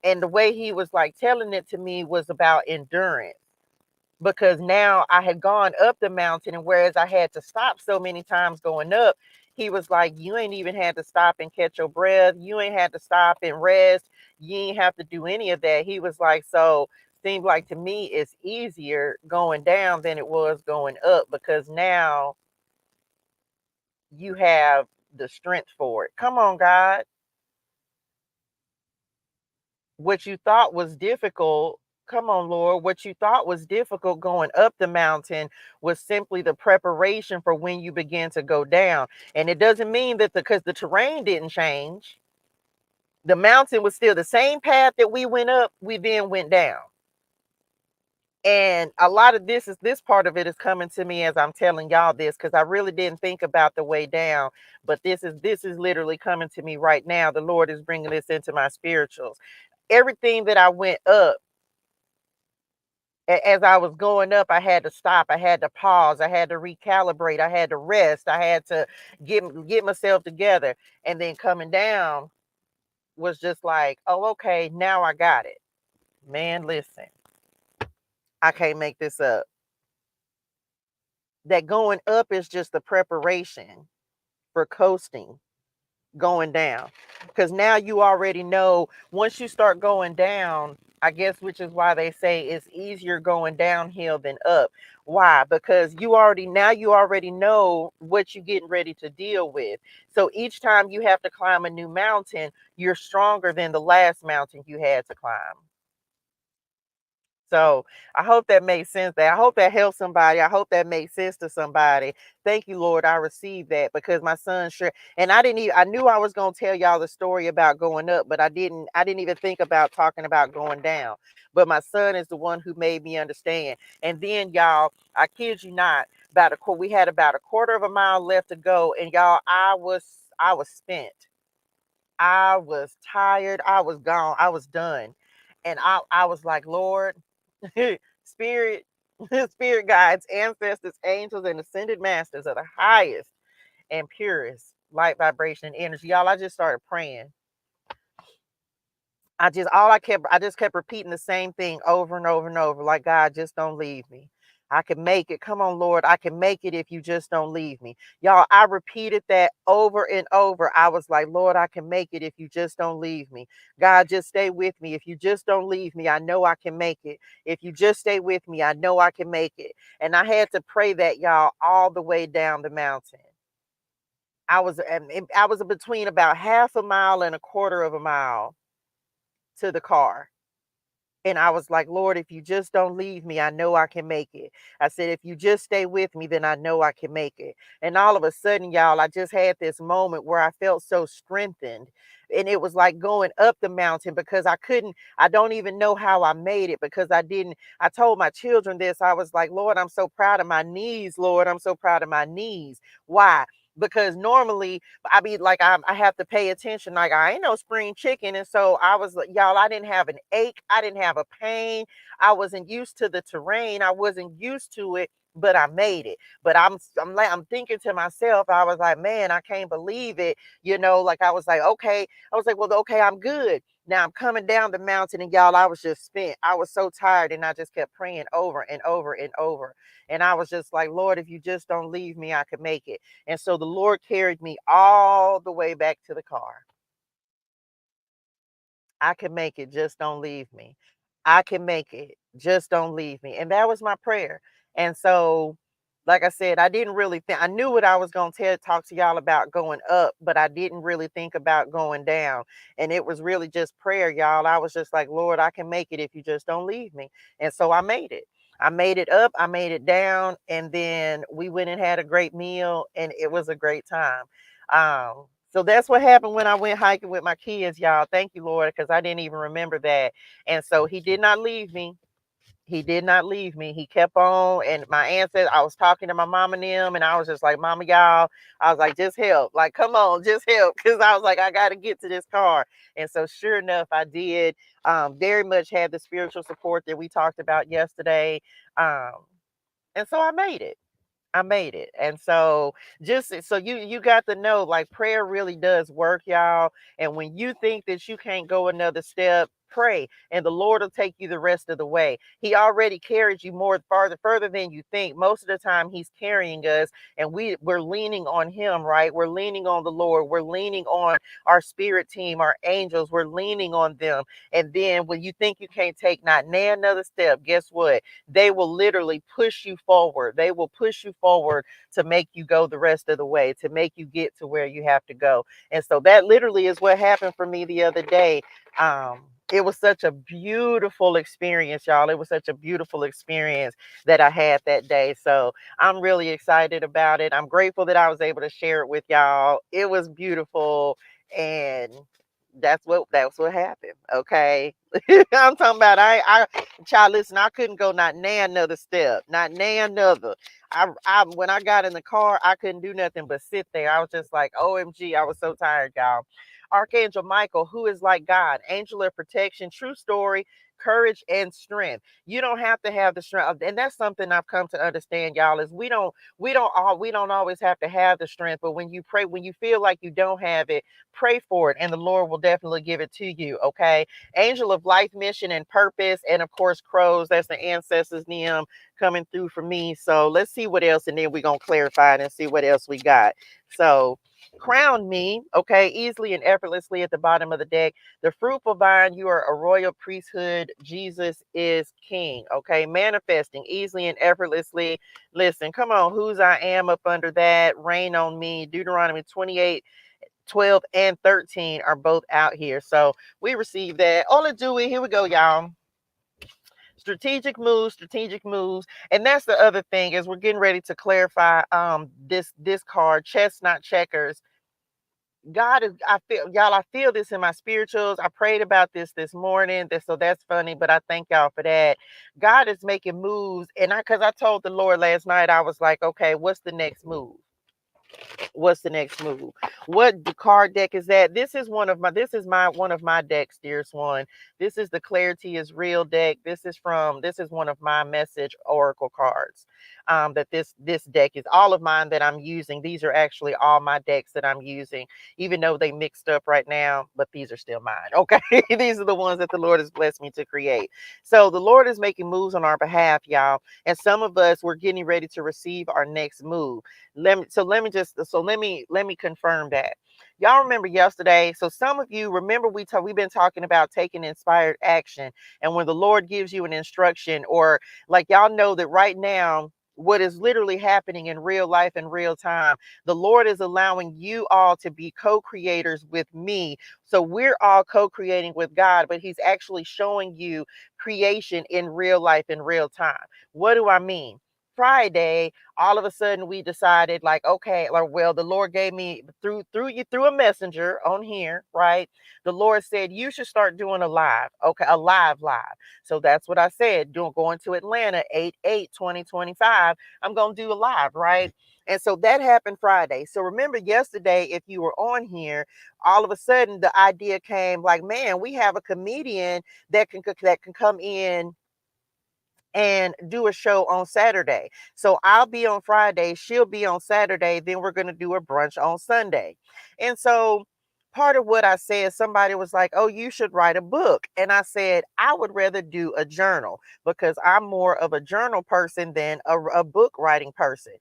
And the way he was like telling it to me was about endurance, because now I had gone up the mountain, and whereas I had to stop so many times going up, he was like, you ain't even had to stop and catch your breath. You ain't had to stop and rest. You ain't have to do any of that. He was like, so seems like to me it's easier going down than it was going up, because now you have the strength for it. Come on, God. What you thought was difficult, come on, Lord, what you thought was difficult going up the mountain was simply the preparation for when you begin to go down. And it doesn't mean that because the terrain didn't change, the mountain was still the same path that we went up, we then went down. And a lot of this part of it is coming to me as I'm telling y'all this, because I really didn't think about the way down, but this is literally coming to me right now. The Lord is bringing this into my spirituals. Everything that I went up, as I was going up, I had to stop. I had to pause. I had to recalibrate. I had to rest. I had to get myself together. And then coming down was just like, oh, okay, now I got it. Man, listen, I can't make this up. That going up is just the preparation for coasting, going down, because now you already know once you start going down, I guess, which is why they say it's easier going downhill than up. Why? Because you already know what you're getting ready to deal with. So each time you have to climb a new mountain, you're stronger than the last mountain you had to climb. So I hope that makes sense. That I hope that helps somebody. I hope that makes sense to somebody. Thank you, Lord. I received that, because my son sure, and I didn't even, I knew I was gonna tell y'all the story about going up, but I didn't even think about talking about going down. But my son is the one who made me understand. And then y'all, I kid you not, we had about a quarter of a mile left to go, and y'all, I was spent. I was tired. I was gone. I was done. And I was like, Lord, spirit, spirit guides, ancestors, angels, and ascended masters of the highest and purest light vibration and energy. Y'all, I just started praying. I just kept repeating the same thing over and over and over. Like, God, just don't leave me. I can make it. Come on, Lord. I can make it if you just don't leave me. Y'all, I repeated that over and over. I was like, Lord, I can make it if you just don't leave me. God, just stay with me. If you just don't leave me, I know I can make it. If you just stay with me, I know I can make it. And I had to pray that, y'all, all the way down the mountain. I was between about half a mile and a quarter of a mile to the car. And I was like, Lord, if you just don't leave me, I know I can make it. I said, if you just stay with me, then I know I can make it. And all of a sudden, y'all, I just had this moment where I felt so strengthened. And it was like going up the mountain, because I don't even know how I made it, because I told my children this. I was like, Lord, I'm so proud of my knees, Lord. I'm so proud of my knees. Why? Because normally I be like, I have to pay attention. Like, I ain't no spring chicken. And so I was like, y'all, I didn't have an ache. I didn't have a pain. I wasn't used to the terrain. I wasn't used to it, but I made it. But I'm thinking to myself, I was like, man, I can't believe it. Like, I was like, okay. I was like, well, okay, I'm good. Now I'm coming down the mountain, and y'all, I was just spent. I was so tired, and I just kept praying over and over and over. And I was just like, Lord, if you just don't leave me, I could make it. And so the Lord carried me all the way back to the car. I can make it, just don't leave me. I can make it, just don't leave me. And that was my prayer. And so, like I said, I didn't really think, I knew what I was going to talk to y'all about going up, but I didn't really think about going down. And it was really just prayer, y'all. I was just like, Lord, I can make it if you just don't leave me. And so I made it. I made it up, I made it down, and then we went and had a great meal, and it was a great time. So that's what happened when I went hiking with my kids, y'all. Thank you, Lord, because I didn't even remember that. And so he did not leave me. He did not leave me. He kept on. And my ancestors, I was talking to my mom and them, and I was just like, Mama, y'all, I was like, just help. Like, come on, just help. Because I was like, I got to get to this car. And so sure enough, I did. Very much had the spiritual support that we talked about yesterday. Um, and so I made it. I made it. And so just so you got to know, like, prayer really does work, y'all. And when you think that you can't go another step, pray and the Lord will take you the rest of the way. He already carried you more further than you think. Most of the time he's carrying us, and we're leaning on him, right? We're leaning on the Lord. We're leaning on our spirit team, our angels. We're leaning on them. And then when you think you can't take not another step, guess what? They will literally push you forward. They will push you forward to make you go the rest of the way, to make you get to where you have to go. And so that literally is what happened for me the other day. It was such a beautiful experience, y'all. It was such a beautiful experience that I had that day. So I'm really excited about it. I'm grateful that I was able to share it with y'all. It was beautiful. And that's what happened. Okay. I'm talking about child, listen, I couldn't go not another step, not another. I when I got in the car, I couldn't do nothing but sit there. I was just like, OMG, I was so tired, y'all. Archangel Michael, who is like God, angel of protection, true story, courage and strength. You don't have to have the strength, and that's something I've come to understand, y'all. Is we don't always have to have the strength, but when you pray, when you feel like you don't have it, pray for it, and the Lord will definitely give it to you. Okay. Angel of life, mission, and purpose. And of course, crows. That's the ancestors' name coming through for me. So let's see what else. And then we're going to clarify it and see what else we got. So crown me, okay, easily and effortlessly at the bottom of the deck. The fruitful vine, you are a royal priesthood. Jesus is king, okay, manifesting easily and effortlessly. Listen, come on, whose I am up under that. Rain on me. Deuteronomy 28, 12 and 13 are both out here. So we received that. Ola Dewey, here we go, y'all. Strategic moves, strategic moves. And that's the other thing, is we're getting ready to clarify this card, chess not checkers. God is, I feel, y'all, I feel this in my spirituals. I prayed about this morning. So that's funny, but I thank y'all for that. God is making moves. And because I told the Lord last night, I was like, okay, what's the next move? What's the next move? What card deck is that? This is one of my decks, dear Swan. This is the ClariTEA's real deck. This is one of my message oracle cards. That this deck is all of mine that I'm using. These are actually all my decks that I'm using, even though they mixed up right now, but these are still mine. Okay. These are the ones that the Lord has blessed me to create. So the Lord is making moves on our behalf, y'all. And some of us, we're getting ready to receive our next move. Let me confirm that. Y'all remember yesterday? So some of you remember we've been talking about taking inspired action, and when the Lord gives you an instruction, or like y'all know that right now, what is literally happening in real life in real time, the Lord is allowing you all to be co-creators with me. So we're all co-creating with God, but he's actually showing you creation in real life in real time. What do I mean? Friday, all of a sudden we decided, like, okay, or well, the Lord gave me through a messenger on here, right? The Lord said you should start doing a live. Okay, a live. So that's what I said. Going to Atlanta 8/8/2025. I'm gonna do a live, right? And so that happened Friday. So remember yesterday, if you were on here, all of a sudden the idea came, like, man, we have a comedian that can come in and do a show on Saturday. So I'll be on Friday, she'll be on Saturday, then we're going to do a brunch on Sunday. And so part of what I said, somebody was like, oh, you should write a book. And I said, I would rather do a journal, because I'm more of a journal person than a book writing person.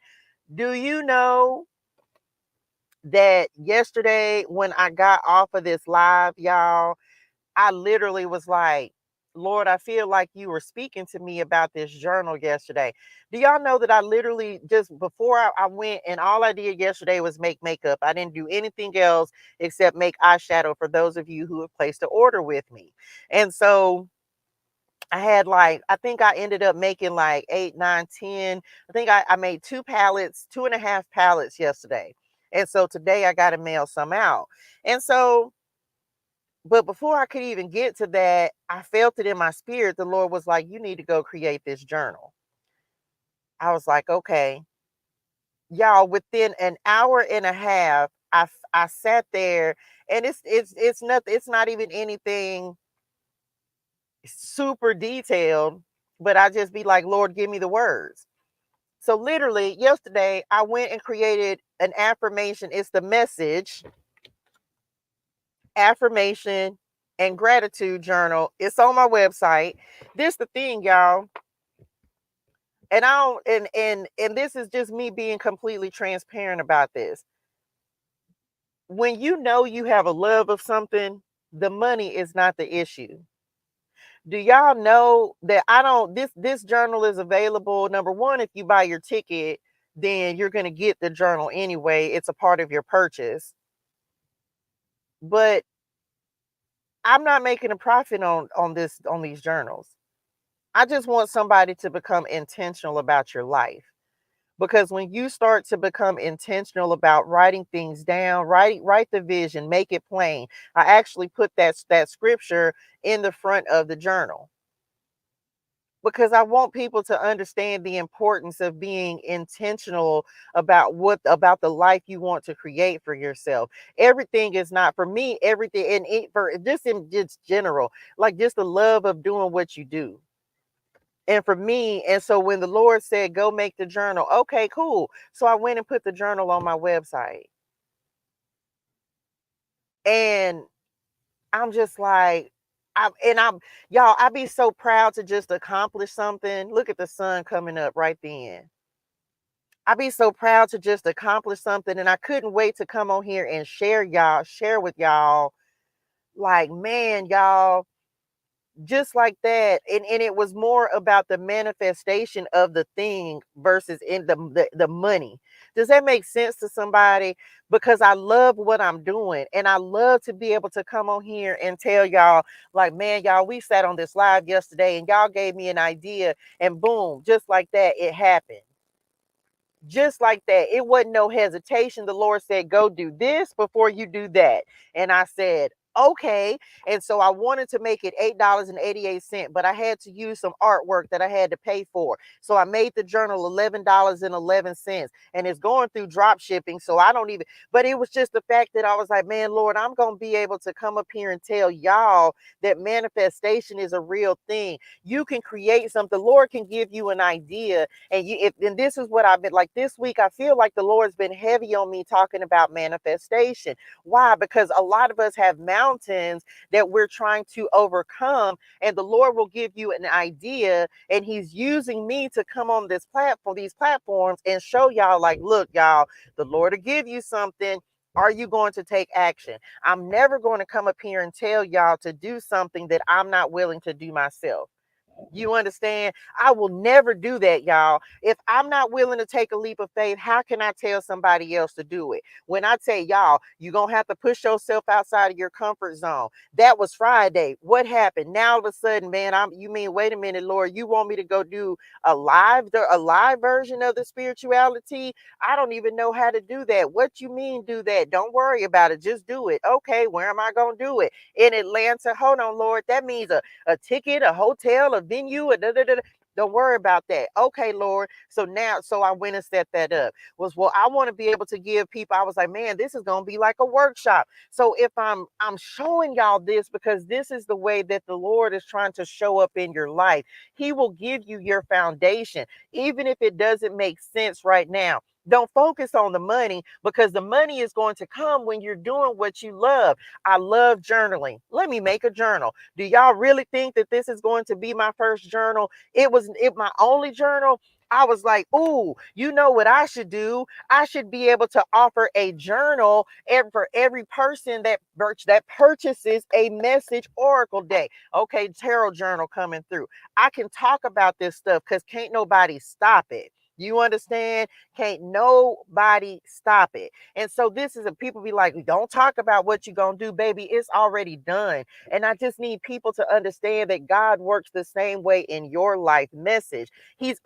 Do you know that yesterday when I got off of this live, y'all, I literally was like, Lord, I feel like you were speaking to me about this journal yesterday. Do y'all know that I literally just before I went, and all I did yesterday was make makeup. I didn't do anything else except make eyeshadow for those of you who have placed an order with me. And so I had, like, I think I ended up making like 8, 9, 10. I think I made 2 palettes, 2.5 palettes yesterday. And so today I got to mail some out. And so, but before I could even get to that, I felt it in my spirit. The Lord was like, you need to go create this journal. I was like, okay. Y'all, within an hour and a half, I sat there, and it's nothing, it's not even anything super detailed, but I just be like, Lord, give me the words. So literally yesterday I went and created an affirmation. It's the message, affirmation, and gratitude journal. It's on my website. This the thing, y'all. And I don't and this is just me being completely transparent about this. When you know you have a love of something, the money is not the issue. Do y'all know that I don't this journal is available? Number one, if you buy your ticket, then you're going to get the journal anyway. It's a part of your purchase. But I'm not making a profit on these journals. I just want somebody to become intentional about your life. Because when you start to become intentional about writing things down, write the vision, make it plain. I actually put that scripture in the front of the journal because I want people to understand the importance of being intentional about the life you want to create for yourself. Everything is not for me, everything and it, for just in just general, like just the love of doing what you do. And for me, and so when the Lord said, go make the journal, okay, cool. So I went and put the journal on my website. And I'm just like, I'm y'all, I be so proud to just accomplish something. Look at the sun coming up right then. I be so proud to just accomplish something. And I couldn't wait to come on here and share with y'all. Like, man, y'all, just like that. And it was more about the manifestation of the thing versus in the money. Does that make sense to somebody? Because I love what I'm doing, and I love to be able to come on here and tell y'all, like, man, y'all, we sat on this live yesterday and y'all gave me an idea, and boom, just like that, it happened. Just like that. It wasn't no hesitation. The Lord said, go do this before you do that. And I said, okay. And so I wanted to make it $8.88, but I had to use some artwork that I had to pay for. So I made the journal $11.11, and it's going through drop shipping. So I don't even, but it was just the fact that I was like, man, Lord, I'm going to be able to come up here and tell y'all that manifestation is a real thing. You can create something. The Lord can give you an idea, and and this is what I've been like this week. I feel like the Lord's been heavy on me talking about manifestation. Why? Because a lot of us have mountains that we're trying to overcome, and the Lord will give you an idea, and He's using me to come on these platforms, and show y'all, like, look, y'all, the Lord will give you something. Are you going to take action? I'm never going to come up here and tell y'all to do something that I'm not willing to do myself. You understand? I will never do that, y'all. If I'm not willing to take a leap of faith, how can I tell somebody else to do it? When I tell y'all, you're going to have to push yourself outside of your comfort zone. That was Friday. What happened? Now all of a sudden, man, you mean, wait a minute, Lord, you want me to go do a live version of the spirituality? I don't even know how to do that. What you mean do that? Don't worry about it. Just do it. Okay, where am I going to do it? In Atlanta. Hold on, Lord. That means a ticket, a hotel, a venue, a da, da, da, da. Don't worry about that. Okay, Lord. So I went and set that up. Well, I want to be able to give people. I was like, man, this is gonna be like a workshop. So if I'm showing y'all this because this is the way that the Lord is trying to show up in your life. He will give you your foundation, even if it doesn't make sense right now. Don't focus on the money, because the money is going to come when you're doing what you love. I love journaling. Let me make a journal. Do y'all really think that this is going to be my first journal? It my only journal. I was like, ooh, you know what I should do? I should be able to offer a journal for every person that purchases a message oracle day. Okay, tarot journal coming through. I can talk about this stuff because can't nobody stop it. You understand? Can't nobody stop it. And so this is people be like, don't talk about what you're going to do, baby. It's already done. And I just need people to understand that God works the same way in your life message. It's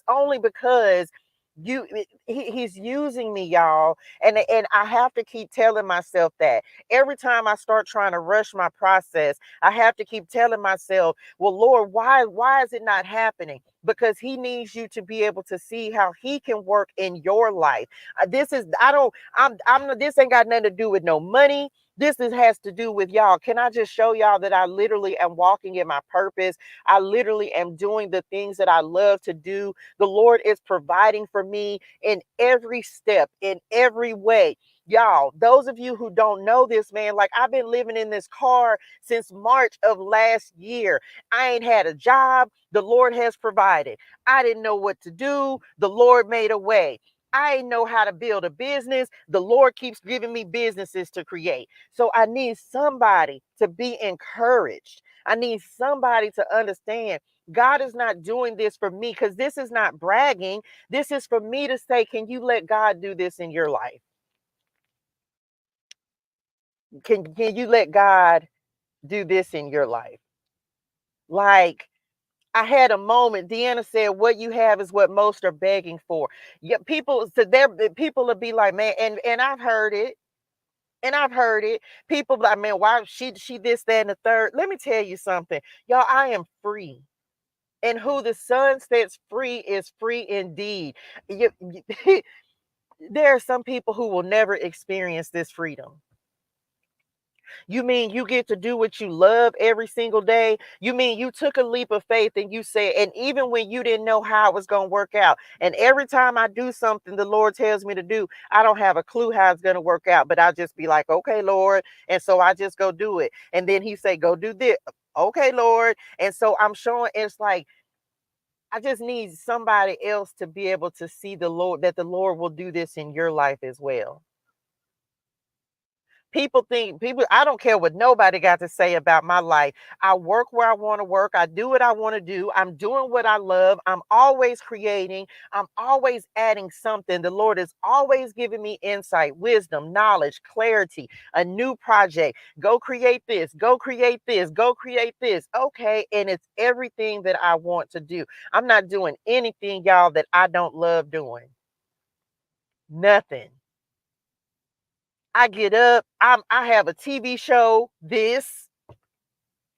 only because He's using me, y'all, and I have to keep telling myself that every time I start trying to rush my process, I have to keep telling myself, well, Lord, why is it not happening? Because he needs you to be able to see how he can work in your life. This is I don't I'm this ain't got nothing to do with no money. Has to do with y'all. Can I just show y'all that I literally am walking in my purpose? I literally am doing the things that I love to do. The Lord is providing for me in every step, in every way. Y'all, those of you who don't know this, man, like I've been living in this car since March of last year. I ain't had a job. The Lord has provided. I didn't know what to do. The Lord made a way. I didn't know how to build a business. The Lord keeps giving me businesses to create. So I need somebody to be encouraged. I need somebody to understand God is not doing this for me, because this is not bragging. This is for me to say, can you let God do this in your life? Can you let God do this in your life? Like, I had a moment. Deanna said, "What you have is what most are begging for." Yeah, people will be like, "Man," and I've heard it, and I've heard it. People like, "Man, why she this, that, and the third?" Let me tell you something, y'all. I am free, and who the Son sets free is free indeed. There are some people who will never experience this freedom. You mean you get to do what you love every single day? You mean you took a leap of faith and you said, and even when you didn't know how it was going to work out, and every time I do something the Lord tells me to do, I don't have a clue how it's going to work out, but I'll just be like, okay, Lord. And so I just go do it. And then he say, go do this. Okay, Lord. And so I'm showing, it's like, I just need somebody else to be able to see the Lord, that the Lord will do this in your life as well. I don't care what nobody got to say about my life. I work where I want to work. I do what I want to do. I'm doing what I love. I'm always creating. I'm always adding something. The Lord is always giving me insight, wisdom, knowledge, clarity, a new project. Go create this. Go create this. Go create this. Okay. And it's everything that I want to do. I'm not doing anything, y'all, that I don't love doing. Nothing. I get up, I have a TV show, this.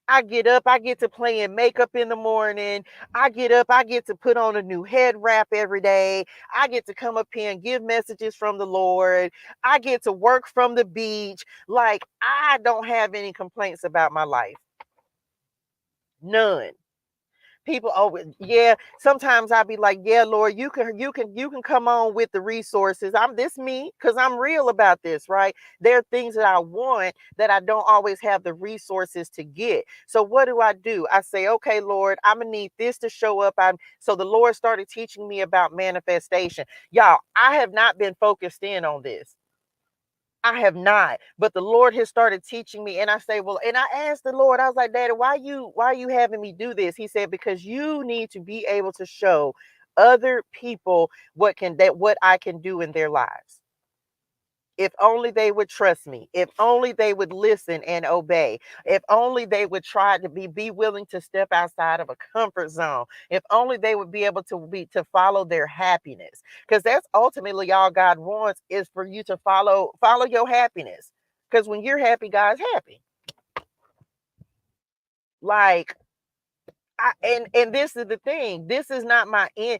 I get up, I get to play in makeup in the morning. I get up, I get to put on a new head wrap every day. I get to come up here and give messages from the Lord. I get to work from the beach. Like, I don't have any complaints about my life. None. People, oh yeah, sometimes I'll be like, yeah, Lord, you can come on with the resources. I'm this me, because I'm real about this, right? There are things that I want that I don't always have the resources to get. So what do? I say, okay, Lord, I'm gonna need this to show up. So the Lord started teaching me about manifestation. Y'all, I have not been focused in on this. I have not, but the Lord has started teaching me. And I say, well, and I asked the Lord, I was like, Daddy, why are you having me do this? He said, because you need to be able to show other people what I can do in their lives. If only they would trust me. If only they would listen and obey. If only they would try to be willing to step outside of a comfort zone. If only they would be able to follow their happiness. Because that's ultimately all God wants, is for you to follow your happiness. Because when you're happy, God's happy. Like, and this is the thing. This is not my end.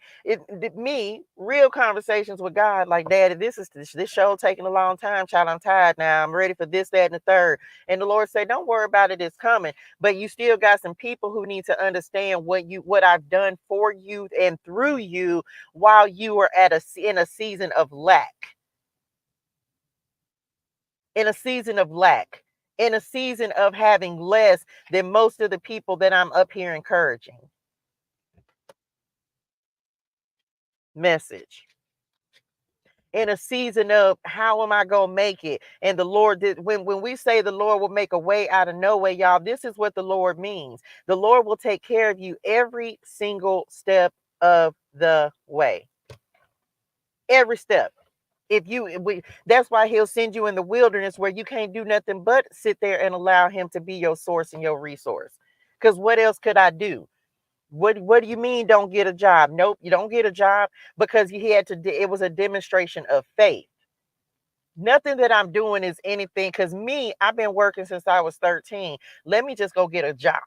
Me real conversations with God. Like, Daddy, this show taking a long time. Child, I'm tired now. I'm ready for this, that, and the third. And the Lord said, don't worry about it. It's coming. But you still got some people who need to understand what I've done for you and through you while you are in a season of lack. In a season of lack. In a season of having less than most of the people that I'm up here encouraging. Message. In a season of how am I gonna make it? And the Lord did, when we say the Lord will make a way out of no way, y'all, this is what the Lord means. The Lord will take care of you every single step of the way. Every step. That's why he'll send you in the wilderness where you can't do nothing but sit there and allow him to be your source and your resource. Because what else could I do? What do you mean don't get a job? Nope, you don't get a job because he had to. It was a demonstration of faith. Nothing that I'm doing is anything because me, I've been working since I was 13. Let me just go get a job.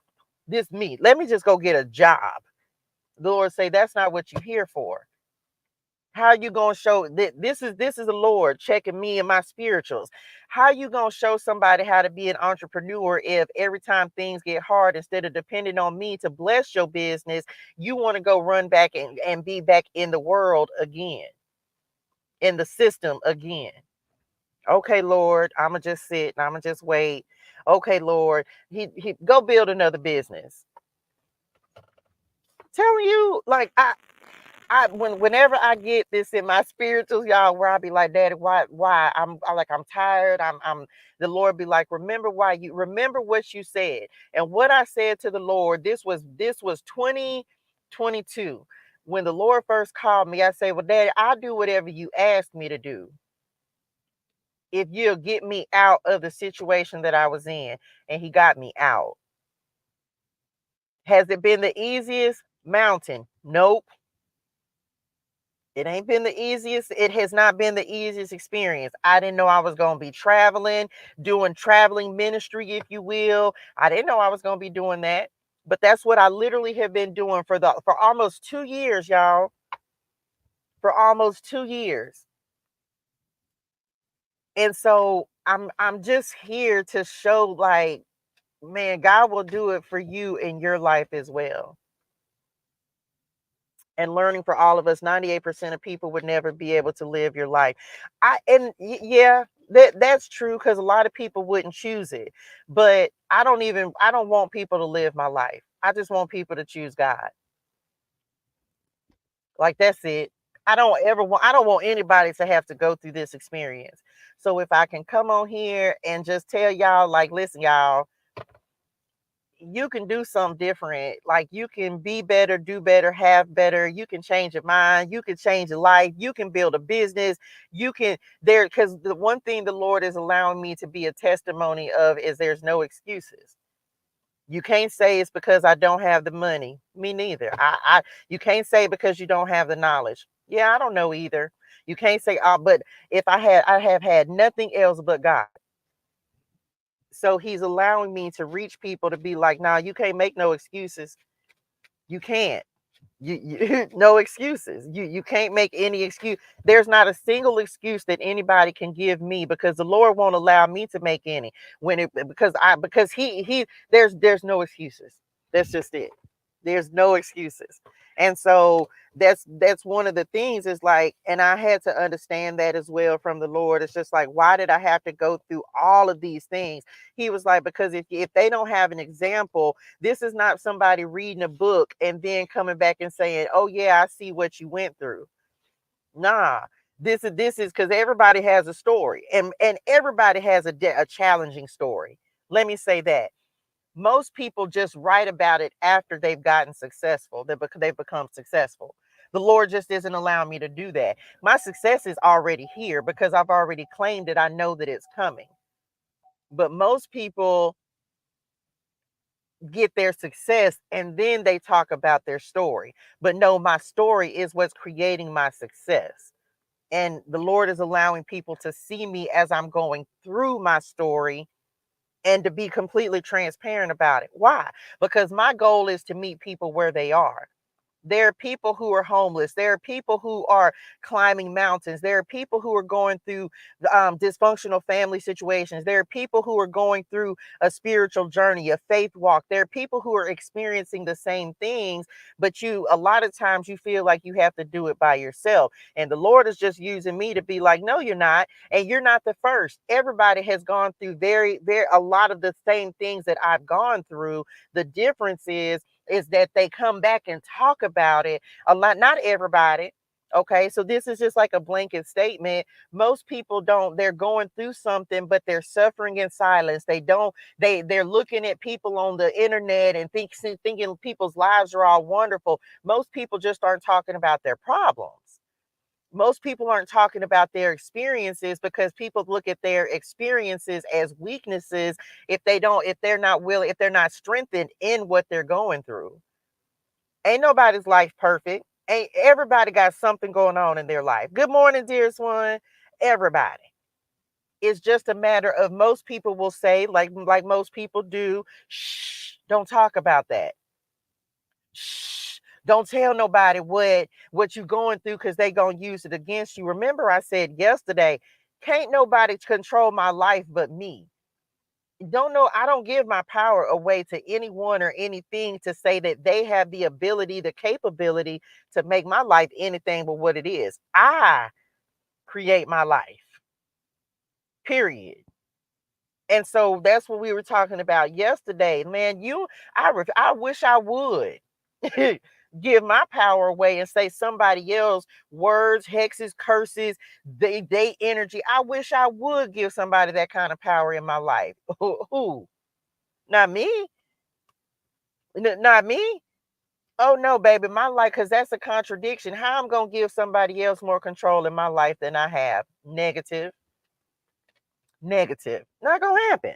This me. Let me just go get a job. The Lord say that's not what you're here for. How you gonna show that this is the Lord checking me and my spirituals? How you gonna show somebody how to be an entrepreneur if every time things get hard, instead of depending on me to bless your business, you want to go run back and be back in the world again, in the system again? Okay, Lord, I'ma just sit and I'ma just wait. Okay, Lord, he go build another business. Telling you, like whenever I get this in my spirituals, y'all, where I be like, Daddy, why? I'm like, I'm tired. I'm the Lord be like, remember what you said. And what I said to the Lord, this was 2022. When the Lord first called me, I say, well, Daddy, I'll do whatever you asked me to do if you'll get me out of the situation that I was in. And he got me out. Has it been the easiest? Mountain? Nope. It ain't been the easiest. It has not been the easiest experience. I didn't know I was going to be traveling, doing traveling ministry, if you will. I didn't know I was going to be doing that. But that's what I literally have been doing for almost 2 years, y'all. For almost 2 years. And so I'm just here to show, like, man, God will do it for you in your life as well. And learning for all of us, 98% of people would never be able to live your life. Yeah, that's true, because a lot of people wouldn't choose it. But I don't want people to live my life. I just want people to choose God. Like, that's it. I don't want anybody to have to go through this experience. So if I can come on here and just tell y'all, like, listen, y'all, you can do something different. Like, you can be better, do better, have better. You can change your mind. You can change your life. You can build a business. You can there because the one thing the Lord is allowing me to be a testimony of is there's no excuses. You can't say it's because I don't have the money. Me neither. You can't say because you don't have the knowledge. Yeah, I don't know either. You can't say, but if I have had nothing else but God. So he's allowing me to reach people to be like, nah, you can't make no excuses. You can't. You no excuses. You can't make any excuse. There's not a single excuse that anybody can give me, because the Lord won't allow me to make any. Because he there's no excuses. That's just it. There's no excuses. And so that's one of the things, is like, and I had to understand that as well from the Lord. It's just like, why did I have to go through all of these things? He was like, because if they don't have an example, this is not somebody reading a book and then coming back and saying, oh yeah, I see what you went through. Nah, this is because everybody has a story, and everybody has a challenging story. Let me say that. Most people just write about it after they've gotten successful. They've become successful. The Lord just isn't allowing me to do that. My success is already here because I've already claimed it. I know that it's coming. But most people get their success and then they talk about their story. But no, my story is what's creating my success. And the Lord is allowing people to see me as I'm going through my story, and to be completely transparent about it. Why? Because my goal is to meet people where they are. There are people who are homeless. There are people who are climbing mountains. There are people who are going through dysfunctional family situations. There are people who are going through a spiritual journey, a faith walk. There are people who are experiencing the same things, but a lot of times you feel like you have to do it by yourself. And the Lord is just using me to be like, no, you're not. And you're not the first. Everybody has gone through a lot of the same things that I've gone through. The difference is that they come back and talk about it a lot. Not everybody. Okay, so this is just like a blanket statement. Most people don't, they're going through something, but they're suffering in silence. They're looking at people on the internet and thinking people's lives are all wonderful. Most people just aren't talking about their problems. Most people aren't talking about their experiences because people look at their experiences as weaknesses if they're not strengthened in what they're going through. Ain't nobody's life perfect. Ain't everybody got something going on in their life. Good morning, dearest one. Everybody. It's just a matter of most people will say, like most people do, shh, don't talk about that. Shh, don't tell nobody what you're going through because they gonna use it against you. Remember, I said yesterday, can't nobody control my life but me. Don't know, I don't give my power away to anyone or anything to say that they have the ability, the capability to make my life anything but what it is. I create my life, period. And so that's what we were talking about yesterday. Man, I wish I would give my power away and say somebody else words, hexes, curses, they energy. I wish I would give somebody that kind of power in my life. Who? Not me. Not me. Oh no, baby, my life, because that's a contradiction. How I'm gonna give somebody else more control in my life than I have? Negative, negative. Not gonna happen.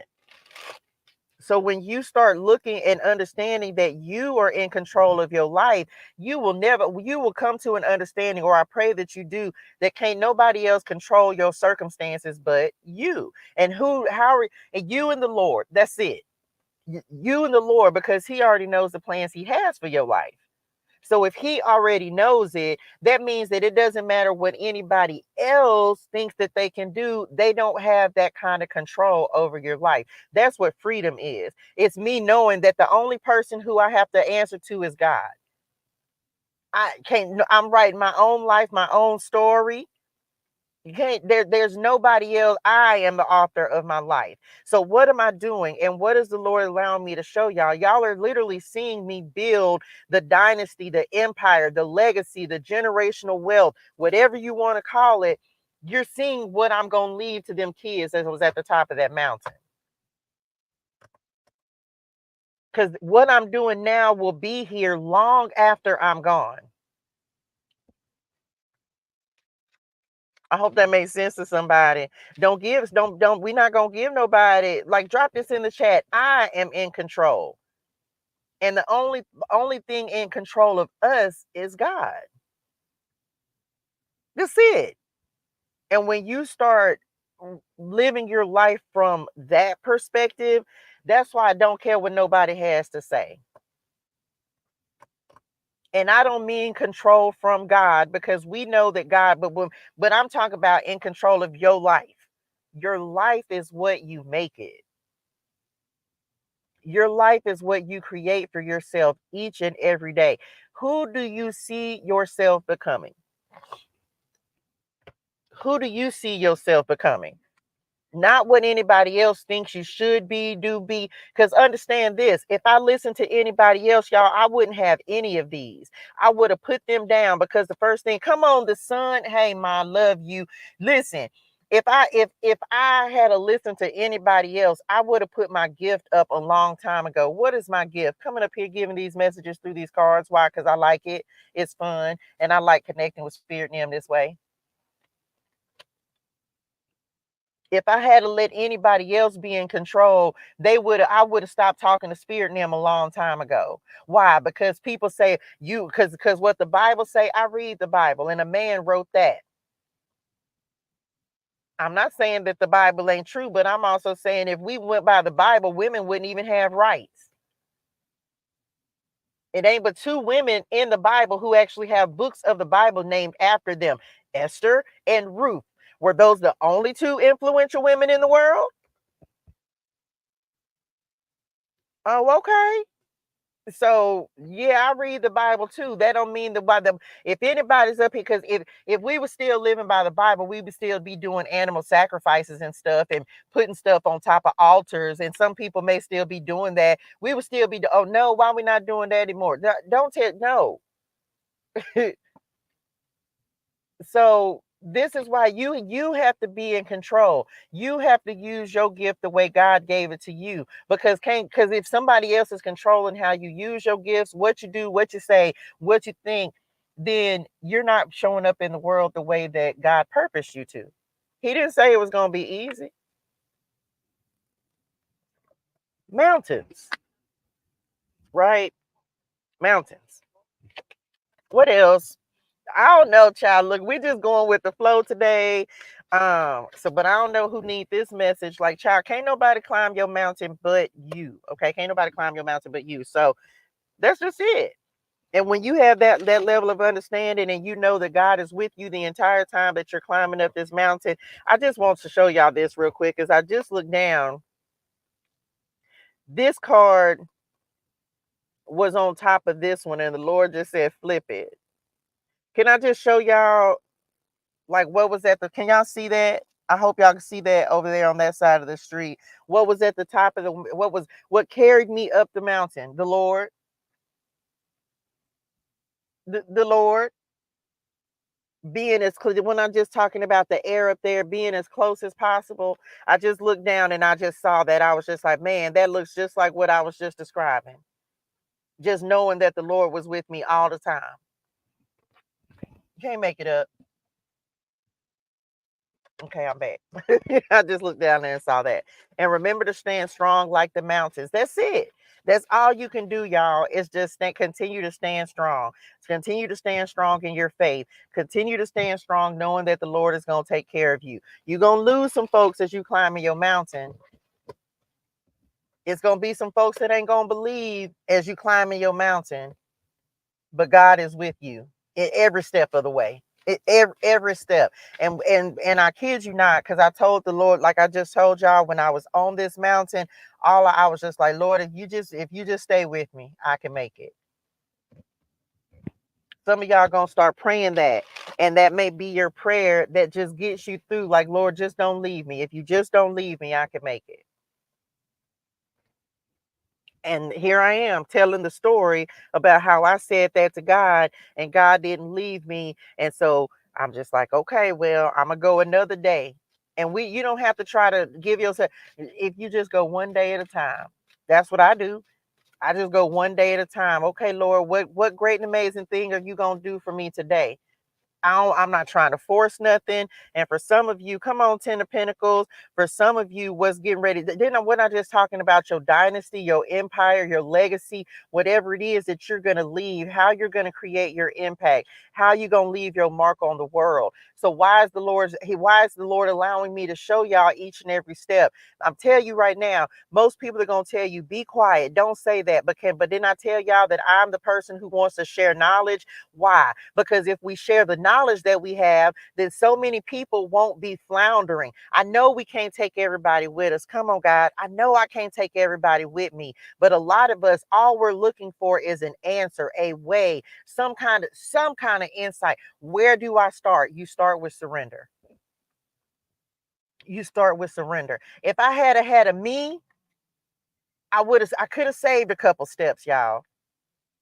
So when you start looking and understanding that you are in control of your life, you will come to an understanding, or I pray that you do, that can't nobody else control your circumstances but you. And and you and the Lord. That's it. You and the Lord, because he already knows the plans he has for your life. So if he already knows it, that means that it doesn't matter what anybody else thinks that they can do. They don't have that kind of control over your life. That's what freedom is. It's me knowing that the only person who I have to answer to is God. I'm writing my own life, my own story. You can't, there's nobody else. I am the author of my life. So what am I doing? And what is the Lord allowing me to show y'all? Y'all are literally seeing me build the dynasty, the empire, the legacy, the generational wealth, whatever you want to call it. You're seeing what I'm going to leave to them kids as I was at the top of that mountain. Because what I'm doing now will be here long after I'm gone. I hope that makes sense to somebody. We're not gonna give nobody, like, drop this in the chat. I am in control. And the only thing in control of us is God. That's it. And when you start living your life from that perspective, that's why I don't care what nobody has to say. And I don't mean control from God, because we know that God, but I'm talking about in control of your life. Your life is what you make it. Your life is what you create for yourself each and every day. Who do you see yourself becoming? Who do you see yourself becoming? Not what anybody else thinks you should be, do be. Because understand this, if I listened to anybody else, y'all, I wouldn't have any of these. I would have put them down, because the first thing, come on, the sun, hey, ma, love you. Listen, if I had to listen to anybody else, I would have put my gift up a long time ago. What is my gift? Coming up here giving these messages through these cards. Why? Because I like it. It's fun. And I like connecting with spirit and them this way. If I had to let anybody else be in control, I would have stopped talking to spirit and them a long time ago. Why? Because people say because what the Bible say, I read the Bible and a man wrote that. I'm not saying that the Bible ain't true, but I'm also saying if we went by the Bible, women wouldn't even have rights. It ain't but two women in the Bible who actually have books of the Bible named after them, Esther and Ruth. Were those the only two influential women in the world? Oh, okay. So yeah, I read the Bible too. That don't mean if anybody's up here, because if we were still living by the Bible, we would still be doing animal sacrifices and stuff and putting stuff on top of altars. And some people may still be doing that. We would still be, oh no, why are we not doing that anymore? Don't tell no. So this is why you have to be in control. You have to use your gift the way God gave it to you, because if somebody else is controlling how you use your gifts, what you do, what you say, what you think, then you're not showing up in the world the way that God purposed you to. He didn't say it was going to be easy. Mountains, right? Mountains. What else? I don't know, child. Look, we just going with the flow today. But I don't know who need this message. Like, child, can't nobody climb your mountain but you. Okay, can't nobody climb your mountain but you. So that's just it. And when you have that level of understanding and you know that God is with you the entire time that you're climbing up this mountain, I just want to show y'all this real quick. As I just looked down, this card was on top of this one, and the Lord just said, flip it. Can I just show y'all like what was at the, can y'all see that? I hope y'all can see that over there on that side of the street. What was at the top of the, what carried me up the mountain? The Lord. The Lord. Being as close, when I'm just talking about the air up there being as close as possible, I just looked down and I just saw that. I was just like, man, that looks just like what I was just describing. Just knowing that the Lord was with me all the time. You can't make it up. Okay, I'm back. I just looked down there and saw that. And remember to stand strong like the mountains. That's it. That's all you can do, y'all, is just continue to stand strong. Continue to stand strong in your faith. Continue to stand strong knowing that the Lord is going to take care of you. You're going to lose some folks as you climbing your mountain. It's going to be some folks that ain't going to believe as you climbing your mountain. But God is with you in every step of the way. Every step. And I kid you not, because I told the Lord, like I just told y'all, when I was on this mountain, I was just like, Lord, if you just stay with me, I can make it. Some of y'all gonna start praying that, and that may be your prayer that just gets you through. Like, Lord, just don't leave me. If you just don't leave me, I can make it. And here I am telling the story about how I said that to God and God didn't leave me. And so I'm just like, okay, well, I'm gonna go another day. And you don't have to try to give yourself, if you just go one day at a time. That's what I do. I just go one day at a time. Okay, Lord, what great and amazing thing are you gonna do for me today? I'm not trying to force nothing. And for some of you, come on, Ten of Pentacles. For some of you, what's getting ready? Then we're not just talking about your dynasty, your empire, your legacy, whatever it is that you're going to leave, how you're going to create your impact, how you're going to leave your mark on the world. So why is the Lord allowing me to show y'all each and every step? I'm telling you right now, most people are going to tell you, be quiet, don't say that. But then I tell y'all that I'm the person who wants to share knowledge. Why? Because if we share the knowledge that we have, then so many people won't be floundering. I know we can't take everybody with us. Come on, God. I know I can't take everybody with me. But a lot of us, all we're looking for is an answer, a way, some kind of insight. Where do I start? You start with surrender. You start with surrender. If I had a me, I could have saved a couple steps, y'all.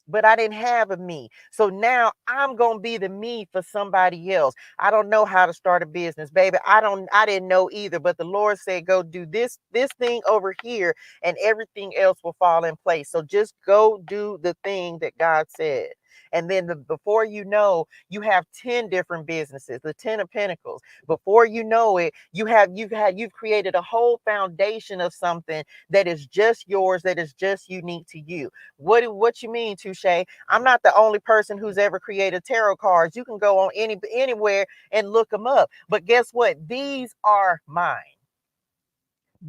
But I didn't have a me. So now I'm going to be the me for somebody else. I don't know how to start a business, baby. I didn't know either, but the Lord said, go do this thing over here and everything else will fall in place. So just go do the thing that God said. And then before you know, you have 10 different businesses, the 10 of Pentacles. Before you know it, you've created a whole foundation of something that is just yours, that is just unique to you. What you mean, Touche? I'm not the only person who's ever created tarot cards. You can go on anywhere and look them up. But guess what? These are mine.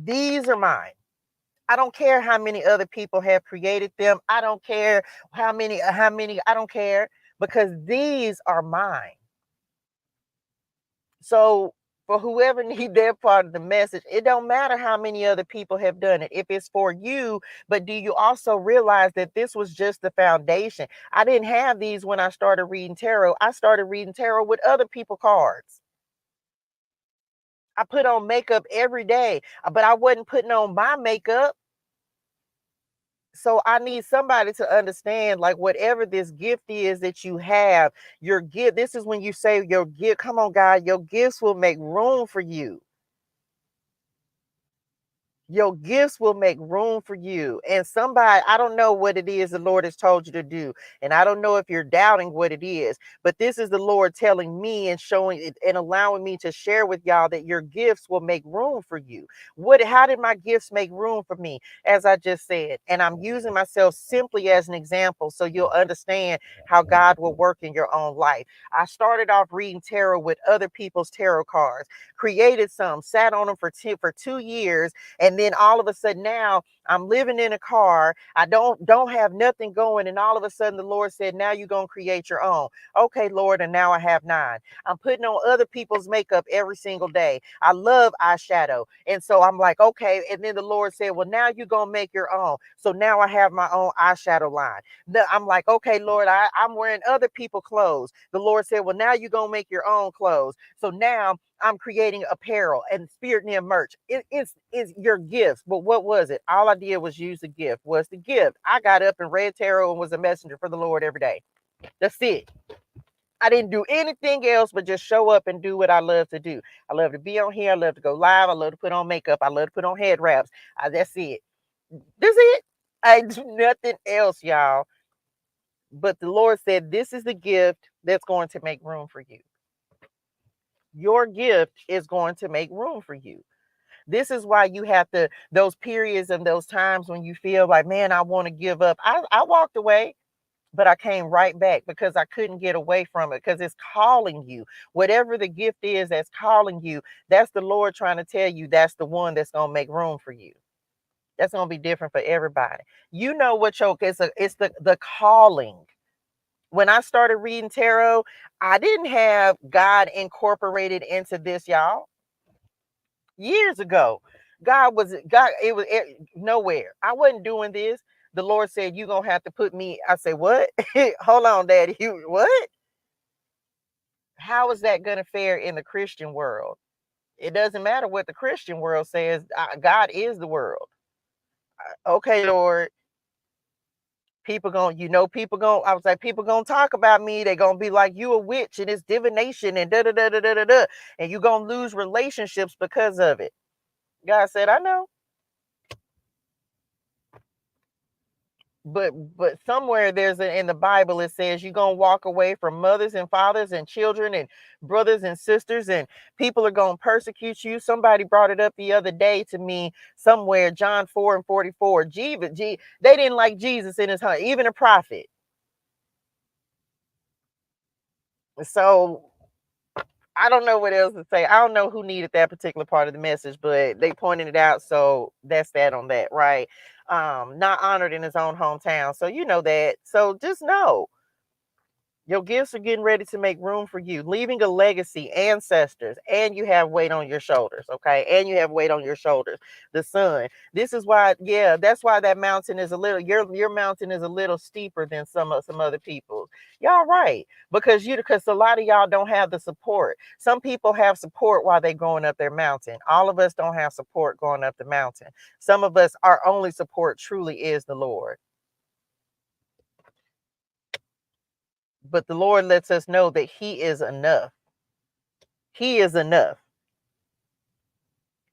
These are mine. I don't care how many other people have created them. I don't care how many, I don't care, because these are mine. So for whoever need their part of the message, it don't matter how many other people have done it. If it's for you, but do you also realize that this was just the foundation? I didn't have these when I started reading tarot. I started reading tarot with other people's cards. I put on makeup every day, but I wasn't putting on my makeup. So I need somebody to understand, like, whatever this gift is that you have, your gift, this is when you say your gift, come on, God, your gifts will make room for you. Your gifts will make room for you. And somebody, I don't know what it is the Lord has told you to do. And I don't know if you're doubting what it is, but this is the Lord telling me and showing it and allowing me to share with y'all that your gifts will make room for you. How did my gifts make room for me? As I just said, and I'm using myself simply as an example so you'll understand how God will work in your own life. I started off reading tarot with other people's tarot cards, created some, sat on them for 2 years, and then all of a sudden now I'm living in a car. I don't have nothing going. And all of a sudden the Lord said, now you're going to create your own. Okay, Lord. And now I have 9. I'm putting on other people's makeup every single day. I love eyeshadow. And so I'm like, okay. And then the Lord said, well, now you're going to make your own. So now I have my own eyeshadow line. I'm like, okay, Lord, I'm wearing other people's clothes. The Lord said, well, now you're going to make your own clothes. So now I'm creating apparel and SpiritualiTEA merch. It's your gifts. But what was it? All I did was use the gift. Was the gift. I got up and read tarot and was a messenger for the Lord every day. That's it. I didn't do anything else but just show up and do what I love to do. I love to be on here. I love to go live. I love to put on makeup. I love to put on head wraps. That's it. That's it. I do nothing else, y'all. But the Lord said, this is the gift that's going to make room for you. Your gift is going to make room for you. This is why you have to, those periods and those times when you feel like, man, I want to give up. I walked away, but I came right back because I couldn't get away from it because it's calling you. Whatever the gift is that's calling you, that's the Lord trying to tell you that's the one that's going to make room for you. That's going to be different for everybody. You know what it's the calling. When I started reading tarot, I didn't have God incorporated into this, y'all. Years ago, God, it was nowhere. I wasn't doing this. The Lord said, you're gonna have to put me. I said, what? Hold on, Daddy. You what? How is that gonna fare in the Christian world? It doesn't matter what the Christian world says. God is the world. Okay, Lord. People I was like, people gonna talk about me. They gonna be like, you a witch and it's divination and da da da da da da da, and you gonna lose relationships because of it. God said, I know. But somewhere in the Bible it says you're gonna walk away from mothers and fathers and children and brothers and sisters, and people are gonna persecute you. Somebody brought it up the other day to me somewhere, John 4:44. They didn't like Jesus in his hunt, even a prophet. So I don't know what else to say. I don't know who needed that particular part of the message, but they pointed it out. So that's that on that, right? Not honored in his own hometown. So you know that. So just know your gifts are getting ready to make room for you, leaving a legacy, ancestors, and you have weight on your shoulders, okay? And you have weight on your shoulders. The sun. This is why, yeah, that's why that mountain is a little, your mountain is a little steeper than some other people's. Y'all right. Because a lot of y'all don't have the support. Some people have support while they going up their mountain. All of us don't have support going up the mountain. Some of us, our only support truly is the Lord. But the Lord lets us know that He is enough. He is enough.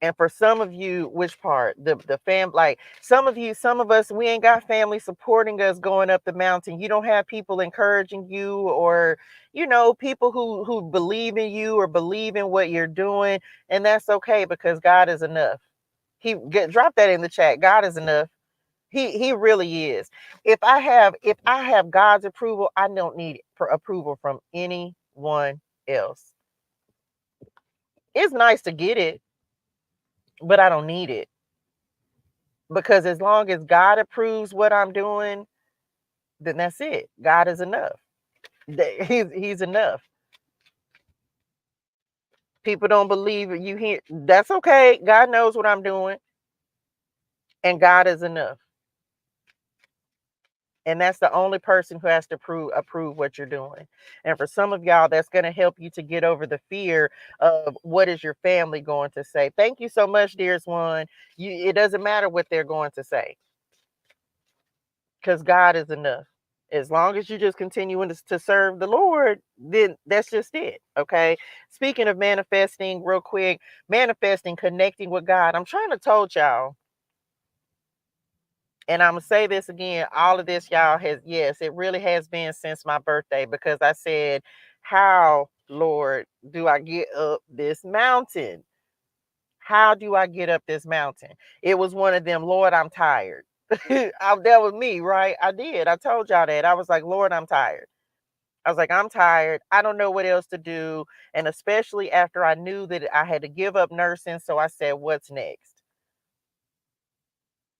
And for some of you, which part? The fam, like some of us, we ain't got family supporting us going up the mountain. You don't have people encouraging you, or people who believe in you or believe in what you're doing. And that's okay, because God is enough. Drop that in the chat. God is enough. He really is. If I have God's approval, I don't need approval from anyone else. It's nice to get it, but I don't need it, because as long as God approves what I'm doing, then that's it. God is enough. He's enough. People don't believe it. You hear? That's okay. God knows what I'm doing, and God is enough. And that's the only person who has to approve what you're doing. And for some of y'all, that's going to help you to get over the fear of what is your family going to say. Thank you so much, dearest one. It doesn't matter what they're going to say, because God is enough. As long as you just continuing to serve the Lord, then that's just it. Okay. Speaking of manifesting, real quick, manifesting, connecting with God. I'm trying to told y'all. And I'm gonna say this again, all of this, y'all, has, yes, it really has been since my birthday, because I said, how, Lord, do I get up this mountain? How do I get up this mountain? It was one of them, Lord, I'm tired. That was me, right? I did. I told y'all that. I was like, Lord, I'm tired. I was like, I'm tired. I don't know what else to do. And especially after I knew that I had to give up nursing. So I said, what's next?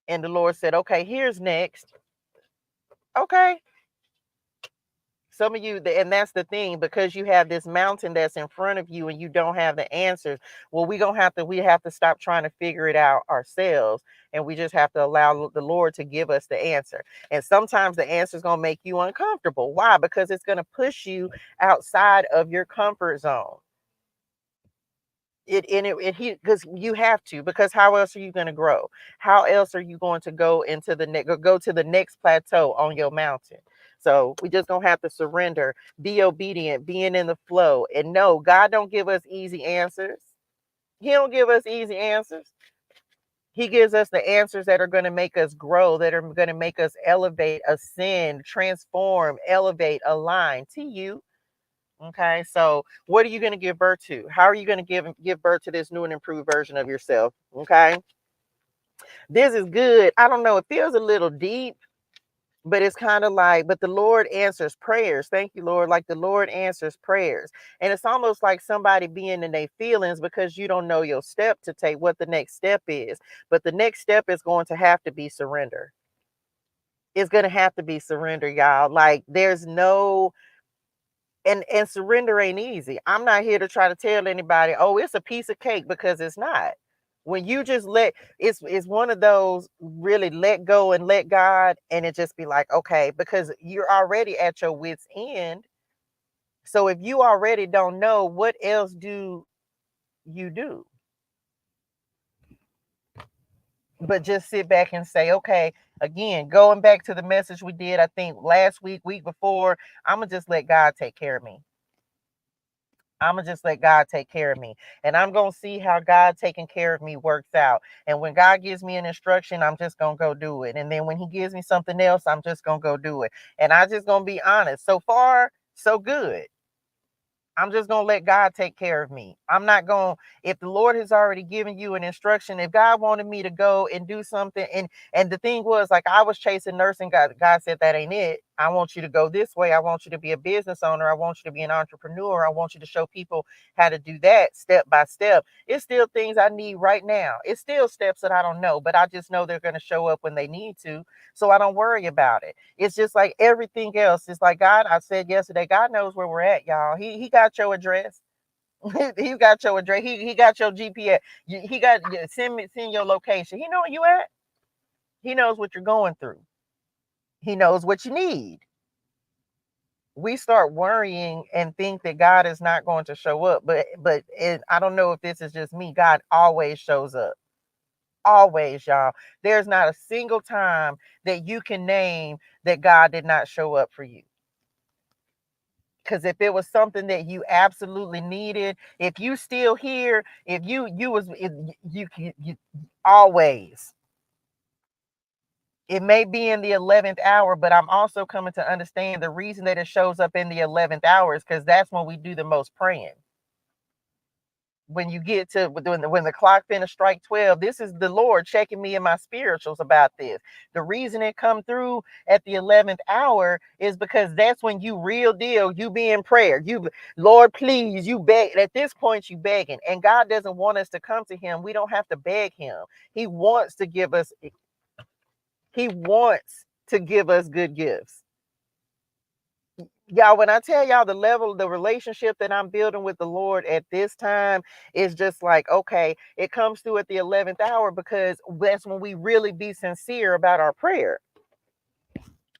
And the Lord said, okay, here's next. Okay. Some of you, and that's the thing, because you have this mountain that's in front of you and you don't have the answers. Well, we have to stop trying to figure it out ourselves. And we just have to allow the Lord to give us the answer. And sometimes the answer is going to make you uncomfortable. Why? Because it's going to push you outside of your comfort zone. Because you have to, because how else are you going to grow? How else are you going to go into go to the next plateau on your mountain? So we just gonna have to surrender, be obedient, being in the flow. And no, God don't give us easy answers. He don't give us easy answers. He gives us the answers that are going to make us grow, that are going to make us elevate, ascend, transform, elevate, align to you. Okay, so what are you going to give birth to? How are you going to give birth to this new and improved version of yourself? Okay, this is good. I don't know, it feels a little deep, but it's kind of like, but the Lord answers prayers. Thank you, Lord. Like the Lord answers prayers. And it's almost like somebody being in their feelings because you don't know your step to take, what the next step is. But the next step is going to have to be surrender. It's going to have to be surrender, y'all. Like there's no, and surrender ain't easy. I'm not here to try to tell anybody, oh, it's a piece of cake, because it's not. When you just it's one of those, really let go and let God, and it just be like, okay, because you're already at your wit's end. So if you already don't know, what else do you do but just sit back and say, okay, again, going back to the message we did, I think last week before, I'm gonna just let God take care of me. I'm gonna just let God take care of me, and I'm gonna see how God taking care of me works out. And when God gives me an instruction, I'm just gonna go do it. And then when He gives me something else, I'm just gonna go do it. And I just gonna be honest. So far, so good. I'm just going to let God take care of me. I'm not going, if the Lord has already given you an instruction, if God wanted me to go and do something, and the thing was, like, I was chasing nursing, God said, that ain't it. I want you to go this way. I want you to be a business owner. I want you to be an entrepreneur. I want you to show people how to do that step by step. It's still things I need right now. It's still steps that I don't know, but I just know they're going to show up when they need to. So I don't worry about it. It's just like everything else. It's like God, I said yesterday, God knows where we're at, y'all. He got your address. He got your address. He got your GPS. He got, send your location. He know where you at. He knows what you're going through. He knows what you need. We start worrying and think that God is not going to show up, but I don't know if this is just me. God always shows up. Always, y'all. There's not a single time that you can name that God did not show up for you. Because if it was something that you absolutely needed, if you still here, if you always, it may be in the 11th hour, but I'm also coming to understand the reason that it shows up in the 11th hour is because that's when we do the most praying. When you get to when the clock finished strike 12, this is the Lord checking me in my spirituals about this. The reason it come through at the 11th hour is because that's when you real deal, you be in prayer. You, Lord, please, you beg. At this point, you begging, and God doesn't want us to come to Him. We don't have to beg Him. He wants to give us. He wants to give us good gifts. Y'all, when I tell y'all the level, the relationship that I'm building with the Lord at this time is just like, okay, it comes through at the 11th hour because that's when we really be sincere about our prayer,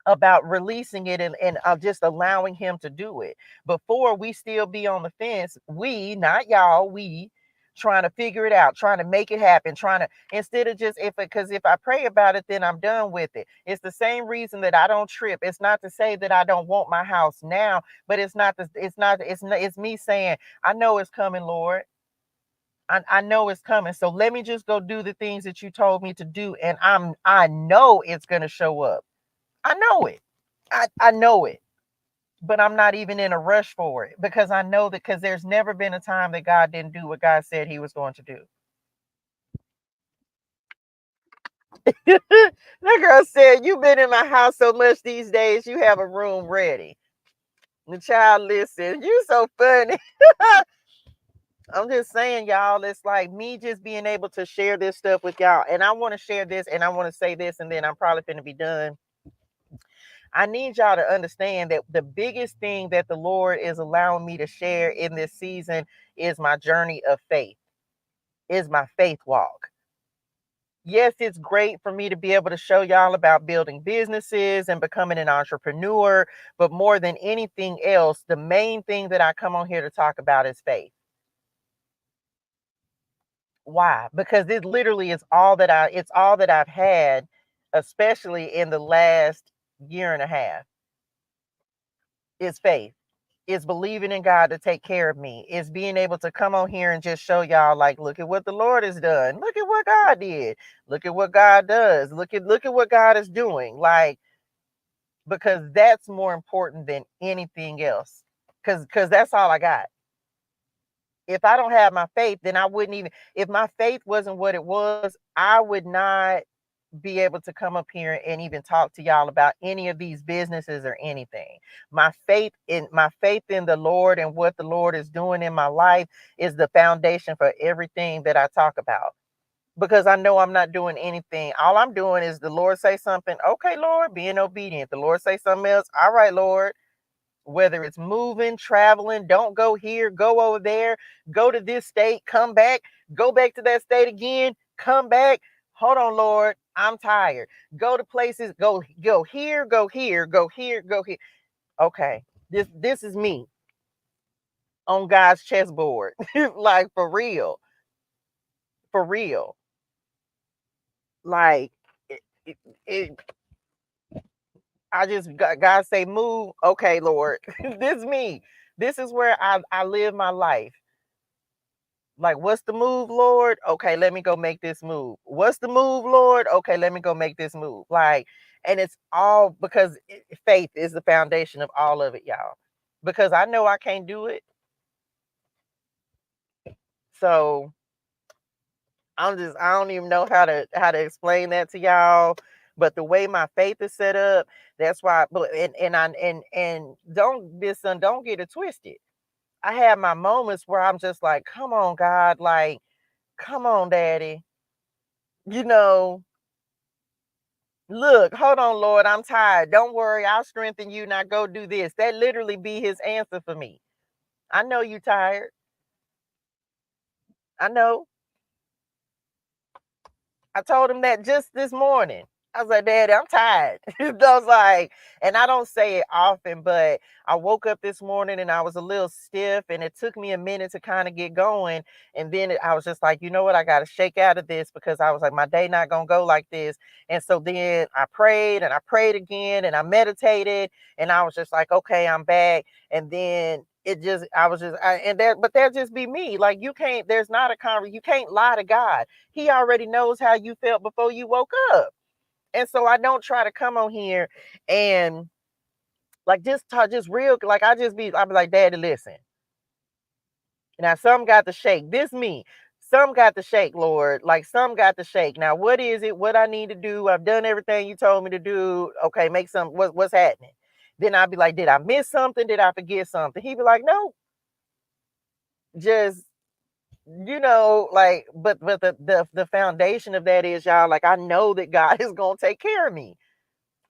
about releasing it and just allowing Him to do it. Before, we still be on the fence. We, not y'all, we trying to figure it out, trying to make it happen, trying to, instead of just, because if I pray about it, then I'm done with it. It's the same reason that I don't trip. It's not to say that I don't want my house now, but it's me saying, I know it's coming, Lord. I know it's coming. So let me just go do the things that you told me to do. And I know it's gonna show up. I know it. I know it. But I'm not even in a rush for it because I know that because there's never been a time that God didn't do what God said he was going to do. That girl said, "You've been in my house so much these days, you have a room ready." The child, listen, you so funny. I'm just saying, y'all, it's like me just being able to share this stuff with y'all. And I want to share this and I want to say this, and then I'm probably going to be done. I need y'all to understand that the biggest thing that the Lord is allowing me to share in this season is my journey of faith, is my faith walk. Yes, it's great for me to be able to show y'all about building businesses and becoming an entrepreneur. But more than anything else, the main thing that I come on here to talk about is faith. Why? Because it literally is it's all that I've had, especially in the last year and a half, is faith. It's believing in God to take care of me. It's being able to come on here and just show y'all, like, look at what the Lord has done. Look at what God did. Look at what God does. Look at what God is doing. Like, because that's more important than anything else. Because that's all I got. If I don't have my faith, then I wouldn't even, if my faith wasn't what it was, I would not be able to come up here and even talk to y'all about any of these businesses or anything. My faith in the Lord and what the Lord is doing in my life is the foundation for everything that I talk about. Because I know I'm not doing anything. All I'm doing is the Lord say something, okay, Lord, being obedient. The Lord say something else, all right, Lord. Whether it's moving, traveling, don't go here, go over there, go to this state, come back, go back to that state again, come back. Hold on, Lord, I'm tired. Go to places, go here, go here, go here, go here. Okay, this is me on God's chessboard, like for real, for real. Like it, it, it, I just God say move. Okay, Lord, this is me. This is where I live my life. Like, what's the move, Lord? Okay, let me go make this move. What's the move, Lord? Okay, let me go make this move. Like, and it's all because faith is the foundation of all of it, y'all. Because I know I can't do it. So I don't even know how to explain that to y'all. But the way my faith is set up, that's why. But and don't get it twisted. I have my moments where I'm just like, come on, God, like, come on, Daddy. You know, look, hold on, Lord, I'm tired. Don't worry, I'll strengthen you. Now go do this. That literally be his answer for me. I know you tired. I know. I told him that just this morning. I was like, Daddy, I'm tired. I was like, and I don't say it often, but I woke up this morning and I was a little stiff, and it took me a minute to kind of get going. And then I was just like, you know what? I got to shake out of this because I was like, my day not going to go like this. And so then I prayed and I prayed again and I meditated and I was just like, okay, I'm back. And then I was just, but that just be me. Like, there's not a you can't lie to God. He already knows how you felt before you woke up. And so I don't try to come on here and like just talk just real, like I'll be like, Daddy, listen. Now some got to shake. This me. Some got to shake, Lord. Like some got to shake. Now what is it? What I need to do? I've done everything you told me to do. Okay, make some what's happening. Then I'll be like, did I miss something? Did I forget something? He'd be like, no, just like, but the foundation of that is, y'all, like, I know that God is gonna take care of me.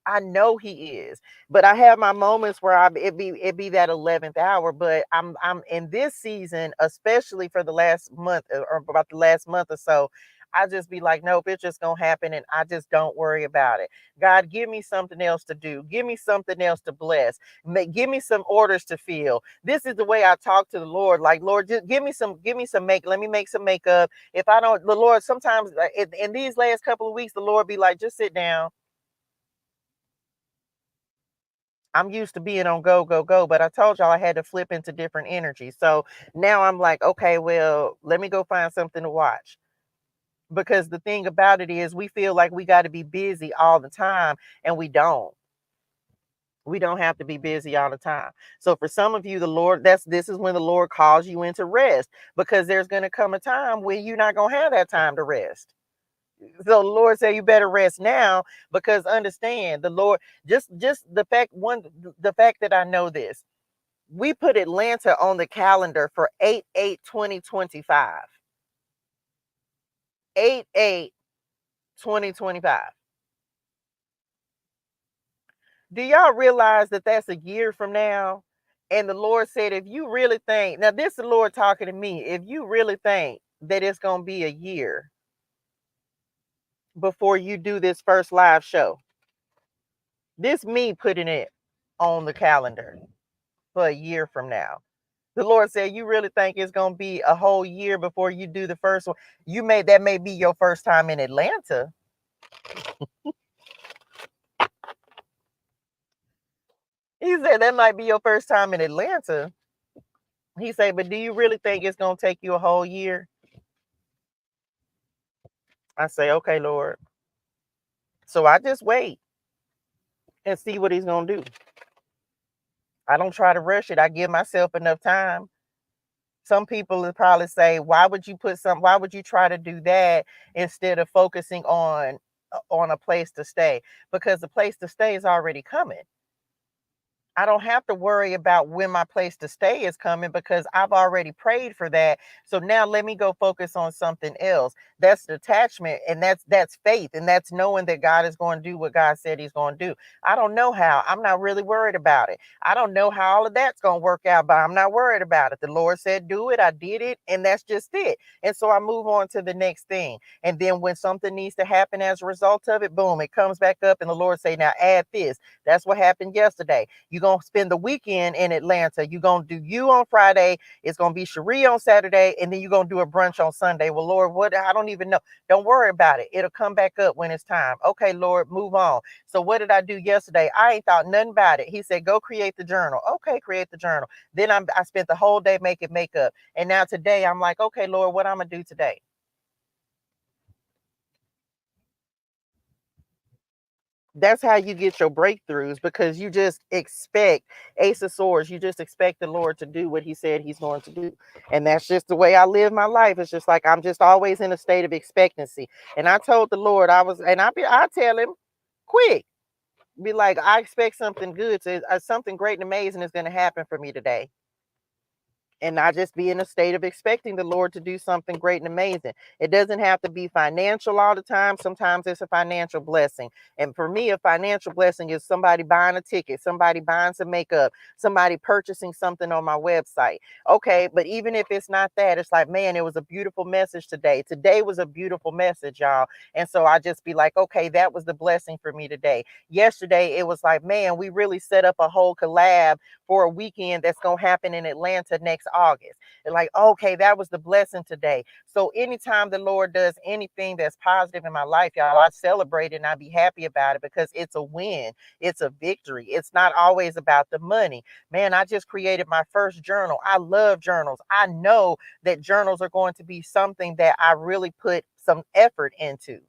I know he is, but I have my moments where it be that 11th hour. But I'm in this season, especially for the last month or about the last month or so. I just be like, nope, it's just gonna happen, and I just don't worry about it. God, give me something else to do. Give me something else to bless. Give me some orders to fill. This is the way I talk to the Lord. Like, Lord, just give me some make. Let me make some makeup. If I don't, the Lord sometimes in these last couple of weeks, the Lord be like, just sit down. I'm used to being on go, go, go, but I told y'all I had to flip into different energies. So now I'm like, okay, well, let me go find something to watch. Because the thing about it is we feel like we got to be busy all the time, and we don't. We don't have to be busy all the time. So for some of you, the Lord, this is when the Lord calls you into rest, because there's going to come a time when you're not going to have that time to rest. So the Lord said you better rest now, because understand the Lord, just the fact that I know this. We put Atlanta on the calendar for 8/8/2025. 8/8/2025. Do y'all realize that that's a year from now? And the Lord said, if you really think, now this is the Lord talking to me, if you really think that it's going to be a year before you do this first live show, this me putting it on the calendar for a year from now. The Lord said, you really think it's going to be a whole year before you do the first one? That may be your first time in Atlanta. He said, that might be your first time in Atlanta. He said, but do you really think it's going to take you a whole year? I say, okay, Lord. So I just wait and see what he's going to do. I don't try to rush it. I give myself enough time. Some people will probably say, why would you try to do that instead of focusing on a place to stay? Because the place to stay is already coming. I don't have to worry about when my place to stay is coming, because I've already prayed for that. So now let me go focus on something else. That's detachment, and that's faith, and that's knowing that God is going to do what God said he's going to do. I don't know how. I'm not really worried about it. I don't know how all of that's going to work out, but I'm not worried about it. The Lord said do it. I did it, and that's just it. And so I move on to the next thing. And then when something needs to happen as a result of it, boom, it comes back up, and the Lord say, now add this. That's what happened yesterday. You're going to spend the weekend in Atlanta. You're going to do you on Friday. It's going to be Cherie on Saturday. And then you're going to do a brunch on Sunday. Well, Lord, what? I don't even know. Don't worry about it. It'll come back up when it's time. Okay, Lord, move on. So what did I do yesterday? I ain't thought nothing about it. He said, go create the journal. Okay, create the journal. Then I spent the whole day making makeup. And now today I'm like, okay, Lord, what I'm going to do today? That's how you get your breakthroughs, because you just expect Ace of Swords. You just expect the Lord to do what he said he's going to do. And that's just the way I live my life. It's just like I'm just always in a state of expectancy. And I told the Lord I tell him quick, be like, I expect something good something great and amazing is going to happen for me today. And not just be in a state of expecting the Lord to do something great and amazing. It doesn't have to be financial all the time. Sometimes it's a financial blessing. And for me, a financial blessing is somebody buying a ticket, somebody buying some makeup, somebody purchasing something on my website. Okay, but even if it's not that, it's like, man, it was a beautiful message today. Today was a beautiful message, y'all. And so I just be like, okay, that was the blessing for me today. Yesterday, it was like, man, we really set up a whole collab for a weekend that's going to happen in Atlanta next August. And like, okay, that was the blessing today. So anytime the Lord does anything that's positive in my life, y'all, I celebrate it and I be happy about it, because it's a win. It's a victory. It's not always about the money. Man, I just created my first journal. I love journals. I know that journals are going to be something that I really put some effort into.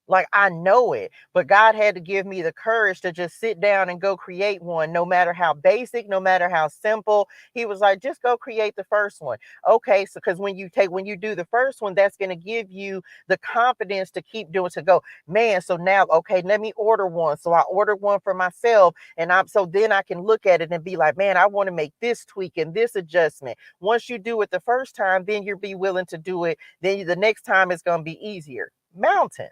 Like, I know it, but God had to give me the courage to just sit down and go create one, no matter how basic, no matter how simple. He was like, just go create the first one. Okay, so because when you do the first one, that's going to give you the confidence to keep doing, to go, man. So now, okay, let me order one. So I ordered one for myself, and so then I can look at it and be like, man, I want to make this tweak and this adjustment. Once you do it the first time, then you'll be willing to do it. Then the next time it's going to be easier. Mountain.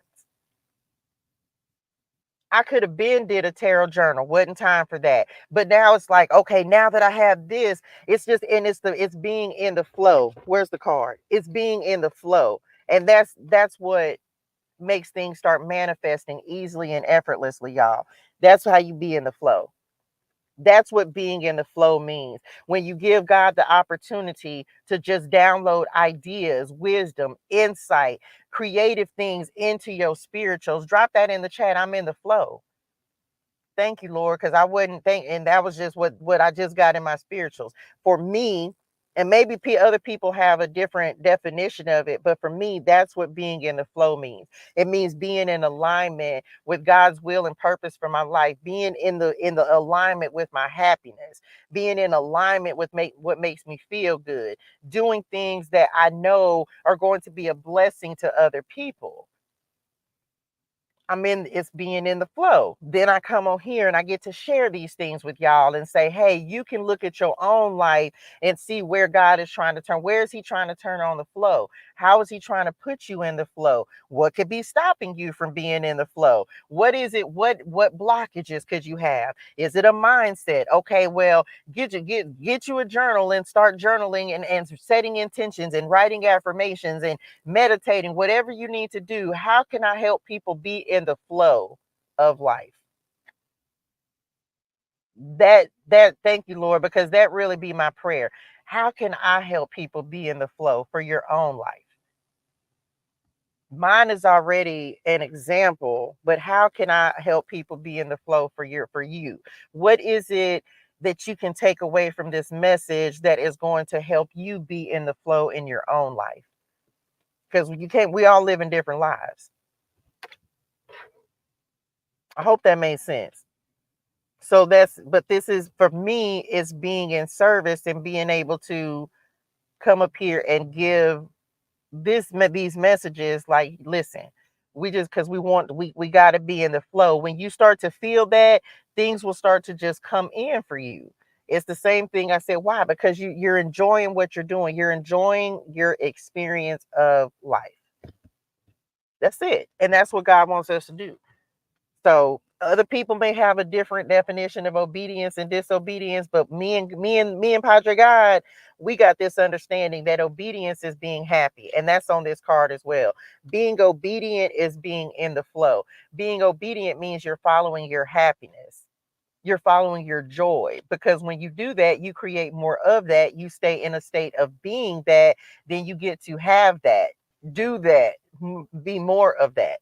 I could have been did a tarot journal. Wasn't time for that. But now it's like, okay, now that I have this, it's just, and it's being in the flow. Where's the card? It's being in the flow. And that's what makes things start manifesting easily and effortlessly, y'all. That's how you be in the flow. That's what being in the flow means. When you give God the opportunity to just download ideas, wisdom, insight, creative things into your spirituals, drop that in the chat. I'm in the flow. Thank you, Lord, because I wouldn't think, and that was just what I just got in my spirituals. For me, and maybe other people have a different definition of it, but for me, that's what being in the flow means. It means being in alignment with God's will and purpose for my life, being in the alignment with my happiness, being in alignment with what makes me feel good, doing things that I know are going to be a blessing to other people. It's being in the flow. Then I come on here and I get to share these things with y'all and say, hey, you can look at your own life and see where God is trying to turn. Where is he trying to turn on the flow? How is he trying to put you in the flow? What could be stopping you from being in the flow? What is it? What blockages could you have? Is it a mindset? Okay, well, get you a journal and start journaling and setting intentions and writing affirmations and meditating, whatever you need to do. How can I help people be in the flow of life? That thank you, Lord, because that really be my prayer. How can I help people be in the flow for your own life? Mine is already an example, but how can I help people be in the flow for you? What is it that you can take away from this message that is going to help you be in the flow in your own life? Because we all live in different lives. I hope that made sense. So but this is for me, is being in service and being able to come up here and give these messages. Like, listen, we just, because we got to be in the flow. When you start to feel that, things will start to just come in for you. It's the same thing I said. Why? Because you're enjoying what you're doing. You're enjoying your experience of life. That's it. And that's what God wants us to do. So other people may have a different definition of obedience and disobedience, but me and Padre God, we got this understanding that obedience is being happy, and that's on this card as well. Being obedient is being in the flow. Being obedient means you're following your happiness. You're following your joy, because when you do that, you create more of that. You stay in a state of being that, then you get to have that, do that, be more of that.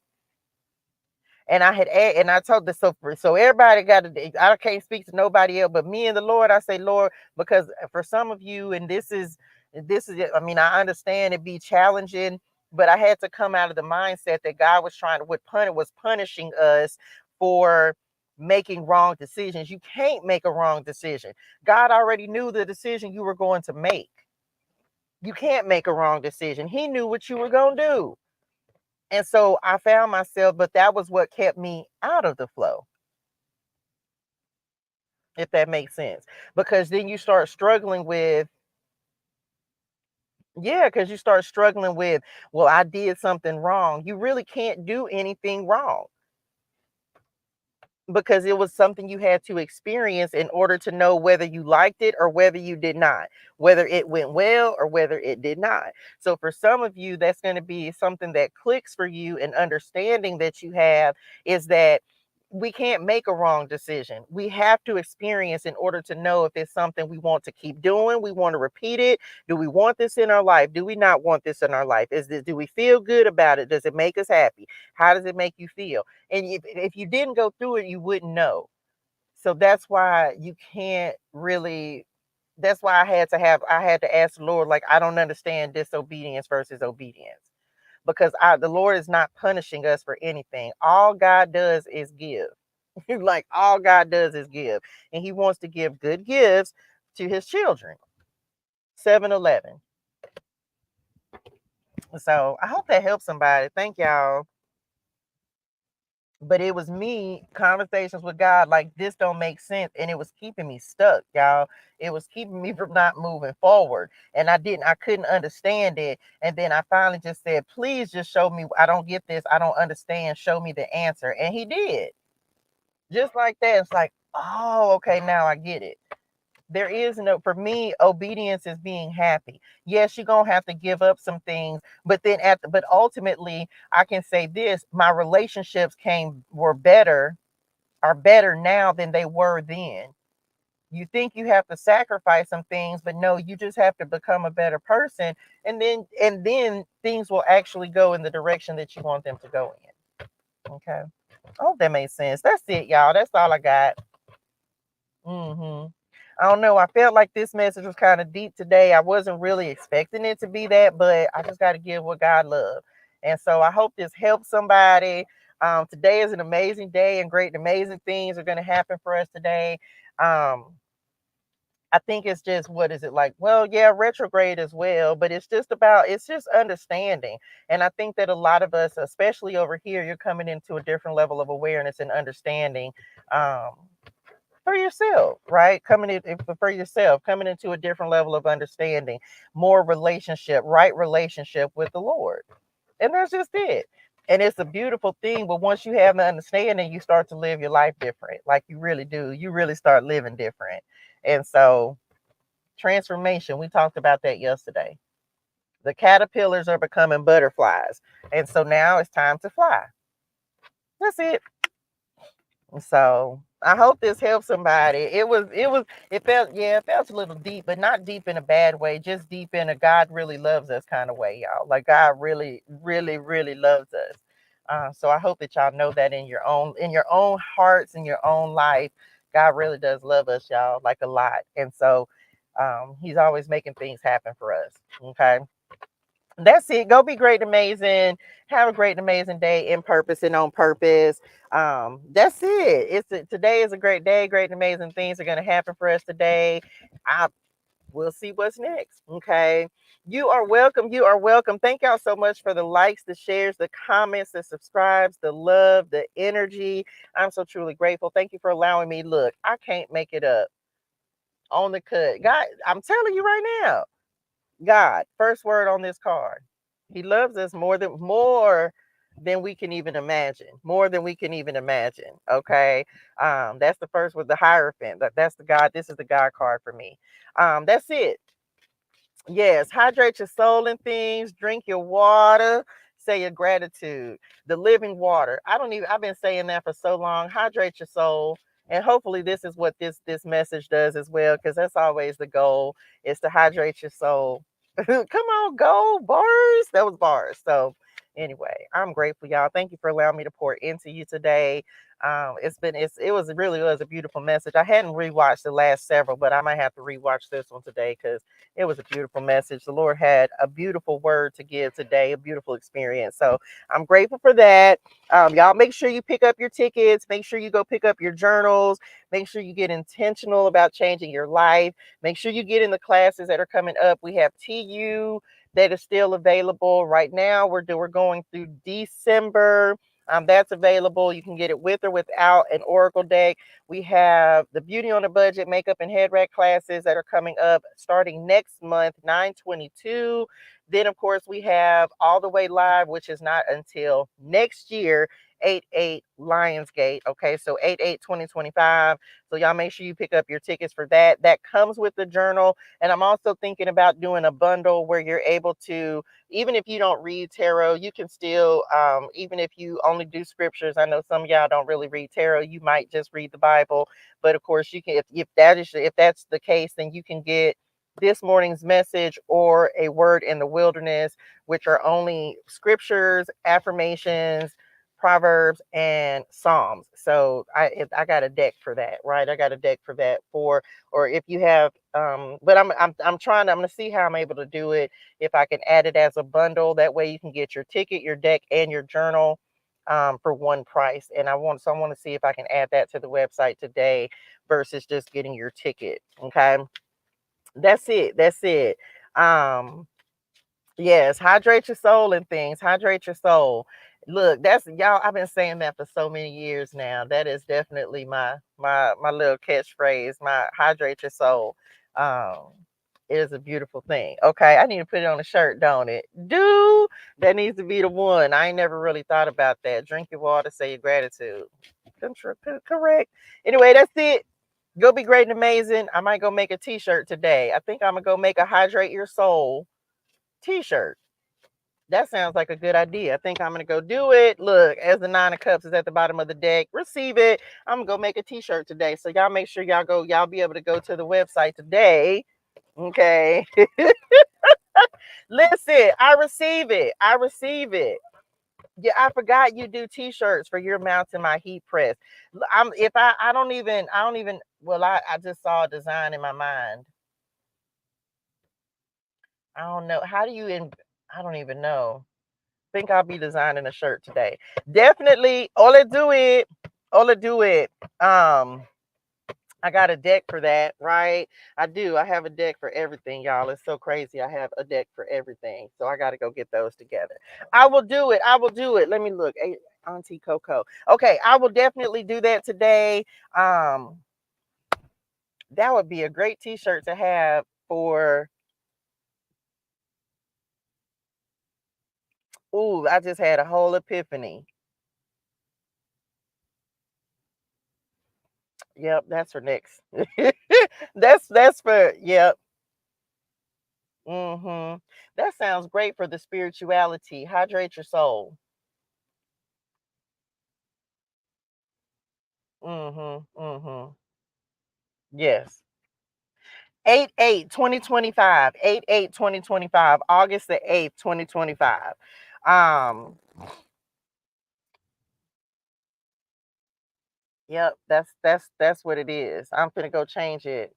And I told this, so everybody got to, I can't speak to nobody else but me and the Lord. I say, Lord, because for some of you, and this is I understand it be challenging, but I had to come out of the mindset that God was punishing us for making wrong decisions. You can't make a wrong decision. God already knew the decision you were going to make. You can't make a wrong decision. He knew what you were going to do. And so I found myself, but that was what kept me out of the flow, if that makes sense. Because then you start struggling with, yeah, because you start struggling with, well, I did something wrong. You really can't do anything wrong, because it was something you had to experience in order to know whether you liked it or whether you did not, whether it went well or whether it did not. So for some of you, that's going to be something that clicks for you, and understanding that you have is that we can't make a wrong decision. We have to experience in order to know if it's something we want to keep doing. We want to repeat it. Do we want this in our life? Do we not want this in our life? Do we feel good about it? Does it make us happy? How does it make you feel? And if you didn't go through it, you wouldn't know. So that's why you can't really, that's why I had to ask the Lord, like, I don't understand disobedience versus obedience, because the Lord is not punishing us for anything. All God does is give. Like, all God does is give, and he wants to give good gifts to his children. 7-Eleven. So I hope that helps somebody. Thank y'all. But it was me, conversations with God like this don't make sense, and it was keeping me stuck, y'all. It was keeping me from not moving forward, and I couldn't understand it. And then I finally just said, please just show me. I don't get this. I don't understand. Show me the answer. And he did. Just like that. It's like, oh, okay, now I get it. There is no, for me, obedience is being happy. Yes, you're gonna have to give up some things, but ultimately, I can say this: my relationships are better now than they were then. You think you have to sacrifice some things, but no, you just have to become a better person, and then things will actually go in the direction that you want them to go in. Okay. I hope that makes sense. That's it, y'all. That's all I got. I don't know. I felt like this message was kind of deep today. I wasn't really expecting it to be that, but I just got to give what God loves. And so I hope this helps somebody. Today is an amazing day, and great, amazing things are going to happen for us today. I think it's just, what is it like? Well, yeah, retrograde as well, but it's just understanding. And I think that a lot of us, especially over here, you're coming into a different level of awareness and understanding. Um, for yourself, right? For yourself, coming into a different level of understanding, more relationship, right relationship with the Lord. And that's just it. And it's a beautiful thing. But once you have the understanding, you start to live your life different. Like you really do. You really start living different. And so, transformation, we talked about that yesterday. The caterpillars are becoming butterflies. And so now it's time to fly. That's it. So I hope this helps somebody. It felt a little deep, but not deep in a bad way, just deep in a God really loves us kind of way, y'all. Like God really, really, really loves us. So I hope that y'all know that in your own hearts, in your own life, God really does love us, y'all, like a lot. And so he's always making things happen for us. Okay. That's it. Go be great and amazing. Have a great and amazing day in purpose and on purpose. That's it. Today is a great day. Great and amazing things are going to happen for us today. I We'll see what's next. Okay. You are welcome. You are welcome. Thank y'all so much for the likes, the shares, the comments, the subscribes, the love, the energy. I'm so truly grateful. Thank you for allowing me. Look, I can't make it up on the cut. God, I'm telling you right now. God, first word on this card. He loves us more than we can even imagine. More than we can even imagine. Okay. That's the first with the Hierophant. That's the God. This is the God card for me. That's it. Yes, hydrate your soul and things, drink your water, say your gratitude. The living water. I've been saying that for so long. Hydrate your soul. And hopefully this is what this message does as well, because that's always the goal, is to hydrate your soul. Come on, go bars. That was bars. So anyway, I'm grateful, y'all. Thank you for allowing me to pour into you today. It really was a beautiful message. I hadn't rewatched the last several, but I might have to rewatch this one today because it was a beautiful message. The Lord had a beautiful word to give today, a beautiful experience. So I'm grateful for that. Y'all make sure you pick up your tickets. Make sure you go pick up your journals. Make sure you get intentional about changing your life. Make sure you get in the classes that are coming up. We have TU that is still available right now. We're going through December. That's available. You can get it with or without an Oracle deck. We have the Beauty on a Budget makeup and head wrap classes that are coming up starting next month, 9/22. Then, of course, we have All the Way Live, which is not until next year, 8/8 Lionsgate. Okay, so 8/8/2025. So y'all make sure you pick up your tickets for that. That comes with the journal. And I'm also thinking about doing a bundle where you're able to, even if you don't read tarot, you can still, even if you only do scriptures. I know some of y'all don't really read tarot. You might just read the Bible. But of course, you can, if that's the case, then you can get this morning's message or a word in the wilderness, which are only scriptures, affirmations, Proverbs, and Psalms. So I got a deck for that, right? I got a deck for that or if you have, but I'm gonna see how I'm able to do it. If I can add it as a bundle, that way you can get your ticket, your deck, and your journal for one price. And I want to see if I can add that to the website today versus just getting your ticket. Okay. That's it. That's it. Yes, hydrate your soul and things. Hydrate your soul. Look, that's y'all. I've been saying that for so many years now. That is definitely my little catchphrase. My hydrate your soul. It is a beautiful thing. Okay, I need to put it on a shirt, don't it? Dude, that needs to be the one. I ain't never really thought about that. Drink your water, say your gratitude. Correct. Anyway, that's it. Go be great and amazing. I might go make a t-shirt today. I think I'm gonna go make a hydrate your soul t-shirt. That sounds like a good idea. I think I'm gonna go do it. Look, as the 9 of cups is at the bottom of the deck, receive it. I'm gonna go make a t-shirt today. So y'all make sure y'all be able to go to the website today. Okay. Listen, I receive it. Yeah, I forgot you do t-shirts for your mountain my heat press. I don't even well, I just saw a design in my mind. I don't know. How do you I don't even know. Think I'll be designing a shirt today. Definitely. Ola do it. I got a deck for that, right? I do. I have a deck for everything, y'all. It's so crazy. I have a deck for everything. So I got to go get those together. I will do it. I will do it. Let me look. Hey, Auntie Coco. Okay, I will definitely do that today. That would be a great t-shirt to have for. Ooh, I just had a whole epiphany. Yep, that's for next. That's for yep. That sounds great for the spirituality. Hydrate your soul. Yes. 8/8/2025. 8/8/2025. August the 8th, 2025. Um, yep, that's what it is. I'm finna go change it.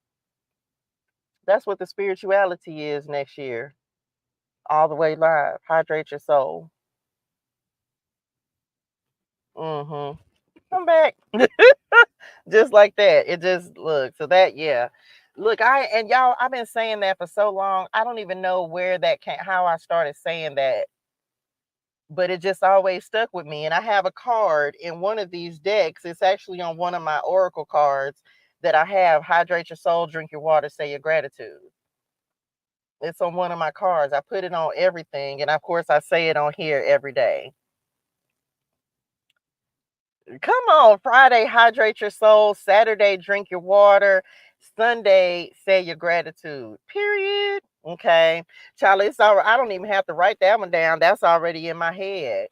That's what the spirituality is next year. All the way live. Hydrate your soul. Mm-hmm. Come back. Just like that. It just look. So that yeah. Look, y'all, I've been saying that for so long. I don't even know where that came, how I started saying that, but it just always stuck with me. And I have a card in one of these decks. It's actually on one of my oracle cards that I have. Hydrate your soul, drink your water, say your gratitude. It's on one of my cards. I put it on everything, and of course I say it on here every day. Come on, Friday, hydrate your soul. Saturday, drink your water. Sunday, say your gratitude. Period. Okay. Charlie, it's all right. I don't even have to write that one down. That's already in my head.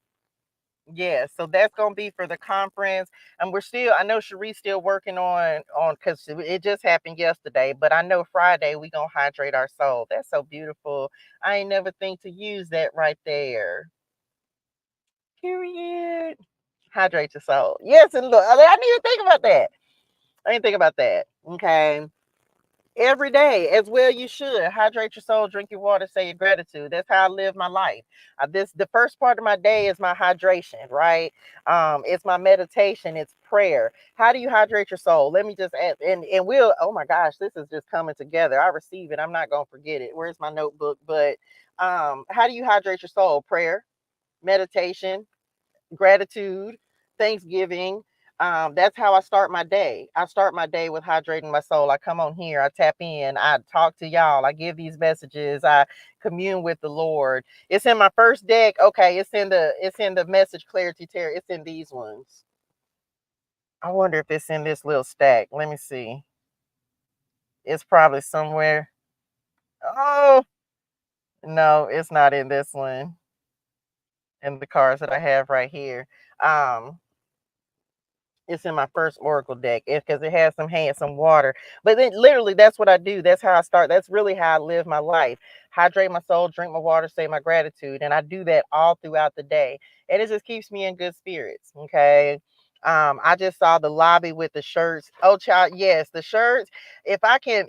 Yeah, so that's gonna be for the conference. And I know Cherie's still working on because it just happened yesterday, but I know Friday we gonna hydrate our soul. That's so beautiful. I ain't never think to use that right there. Period. Hydrate your soul. Yes, and look, I didn't even think about that. I didn't think about that. Okay. Every day, as well, you should hydrate your soul, drink your water, say your gratitude. That's how I live my life. The first part of my day is my hydration, right? It's my meditation, it's prayer. How do you hydrate your soul? Let me just add, and we'll. Oh my gosh, this is just coming together. I receive it. I'm not gonna forget it. Where's my notebook? But how do you hydrate your soul? Prayer, meditation, gratitude, Thanksgiving. That's how I start my day. I start my day with hydrating my soul. I come on here, I tap in, I talk to y'all, I give these messages, I commune with the Lord. It's in my first deck. Okay, it's in the message ClariTEA. It's in these ones. I wonder if it's in this little stack. Let me see. It's probably somewhere. Oh no, it's not in this one. In the cards that I have right here. Um, It's in my first oracle deck because it has some water. But then literally that's what I do. That's how I start. That's really how I live my life. Hydrate my soul, drink my water, say my gratitude. And I do that all throughout the day. And it just keeps me in good spirits. Okay. I just saw the lobby with the shirts. Oh child, yes, the shirts. If I can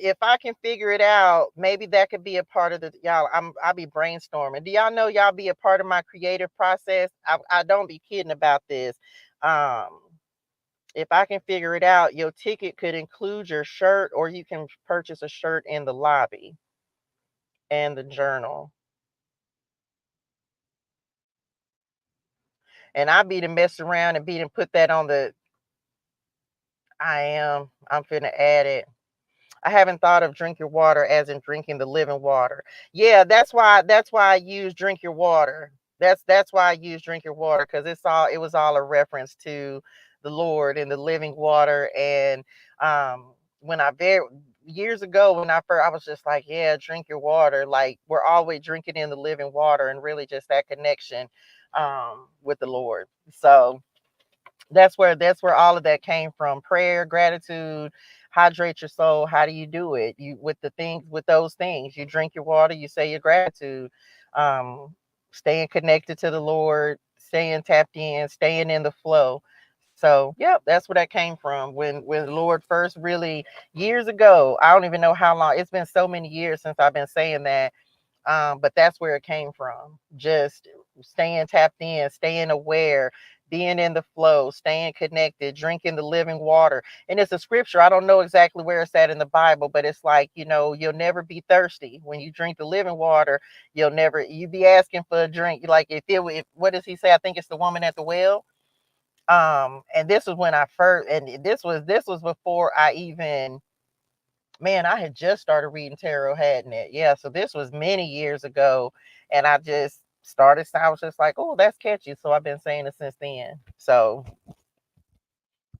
figure it out, maybe that could be a part of the y'all. I'll be brainstorming. Do y'all know y'all be a part of my creative process? I don't be kidding about this. Um if I can figure it out, your ticket could include your shirt, or you can purchase a shirt in the lobby and the journal. And I be to mess around and be to put that on the. I am. I'm finna add it. I haven't thought of drink your water as in drinking the living water. Yeah, that's why I use drink your water. That's why I use drink your water, because it was all a reference to the Lord and the living water. And when I very years ago when I was just like, yeah, drink your water. Like we're always drinking in the living water, and really just that connection with the Lord. So that's where all of that came from. Prayer, gratitude, hydrate your soul. How do you do it? You with those things. You drink your water, you say your gratitude, um, staying connected to the Lord, staying tapped in, staying in the flow. So, yep, that's where that came from. When the Lord first really years ago, I don't even know how long. It's been so many years since I've been saying that. But that's where it came from. Just staying tapped in, staying aware, being in the flow, staying connected, drinking the living water. And it's a scripture. I don't know exactly where it's at in the Bible, but it's like, you'll never be thirsty. When you drink the living water, you be asking for a drink. Like if what does he say? I think it's the woman at the well. And this was when I first, and this was before I even, man, I had just started reading tarot, hadn't it? Yeah, so this was many years ago, and I just started. I was just like, oh, that's catchy. So I've been saying it since then. So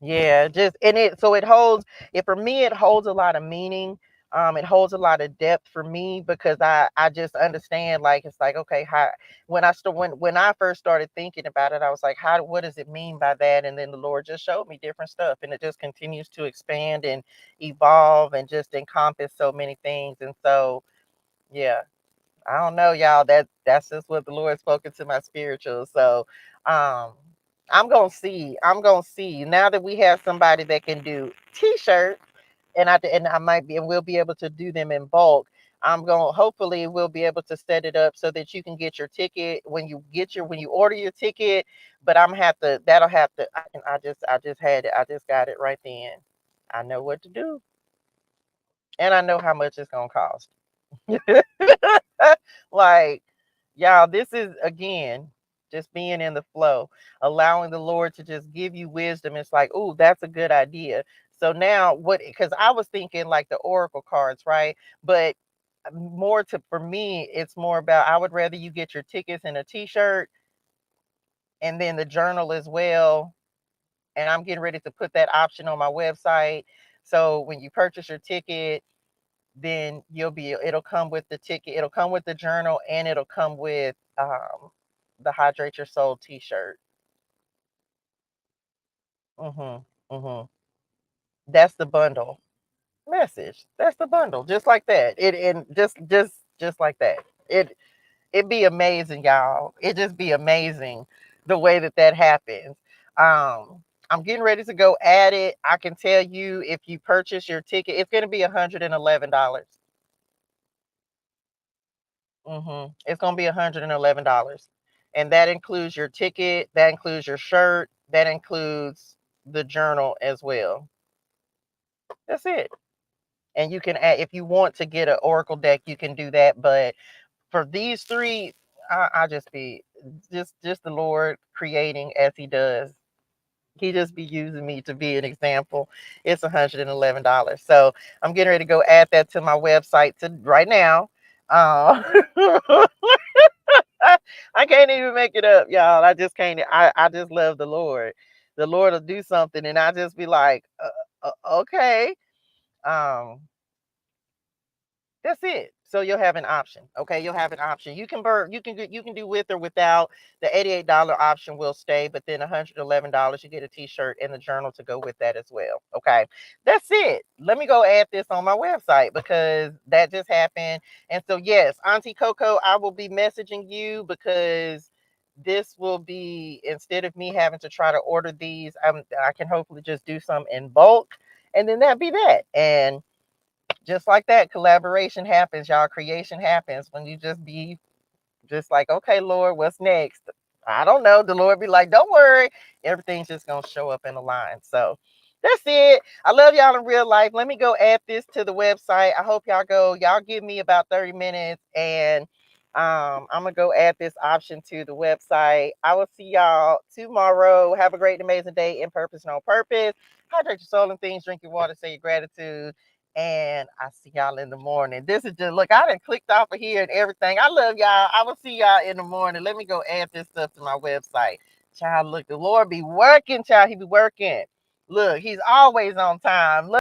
yeah, just and it so it holds it for me. It holds a lot of meaning. It holds a lot of depth for me because I just understand, like, it's like, okay, how when I first started thinking about it, I was like, what does it mean by that? And then the Lord just showed me different stuff, and it just continues to expand and evolve and just encompass so many things. And so yeah, I don't know, y'all. That's just what the Lord spoken to my spiritual. So um I'm gonna see now that we have somebody that can do t-shirts, and I might be and we'll be able to do them in bulk. I'm going to hopefully we'll be able to set it up so that you can get your ticket when you order your ticket. But I'm have to that'll have to I just had it. I just got it right then. I know what to do, and I know how much it's gonna cost. Like, y'all, this is again just being in the flow, allowing the Lord to just give you wisdom. It's like, oh, that's a good idea. So now what, because I was thinking like the oracle cards, right? But more to for me, it's more about I would rather you get your tickets and a t-shirt and then the journal as well. And I'm getting ready to put that option on my website. So when you purchase your ticket, then it'll come with the ticket, it'll come with the journal, and it'll come with the Hydrate Your Soul t-shirt. Mhm. Mhm. That's the bundle message. That's the bundle. Just like that. It and just like that. It be amazing, y'all. It just be amazing the way that happens. I'm getting ready to go at it. I can tell you if you purchase your ticket, it's going to be $111. It's gonna be $111, and that includes your ticket, that includes your shirt, that includes the journal as well. That's it. And you can add if you want to get an oracle deck, you can do that. But for these three, I just be just the Lord creating as He does. He just be using me to be an example. It's $111. So I'm getting ready to go add that to my website to right now. Uh, I can't even make it up, y'all. I just can't. I just love the Lord. The Lord will do something, and I just be like, okay. Um, that's it. So you'll have an option. Okay, you'll have an option. You can do with or without. The $88 option will stay, but then $111 you get a t-shirt and the journal to go with that as well. Okay. That's it. Let me go add this on my website because that just happened. And so yes, Auntie Coco, I will be messaging you because this will be instead of me having to try to order these, I can hopefully just do some in bulk and then that be that. And just like that, collaboration happens, y'all. Creation happens when you just be just like, okay, Lord, what's next? I don't know. The Lord be like, don't worry. Everything's just going to show up in a line. So that's it. I love y'all in real life. Let me go add this to the website. I hope y'all give me about 30 minutes and I'm going to go add this option to the website. I will see y'all tomorrow. Have a great, amazing day in purpose and on purpose. Hydrate your soul and things. Drink your water. Say your gratitude. And I see y'all in the morning. This is just look, I done clicked off of here and everything. I love y'all. I will see y'all in the morning. Let me go add this stuff to my website. Child, look, the Lord be working, child. He be working. Look, he's always on time. Look.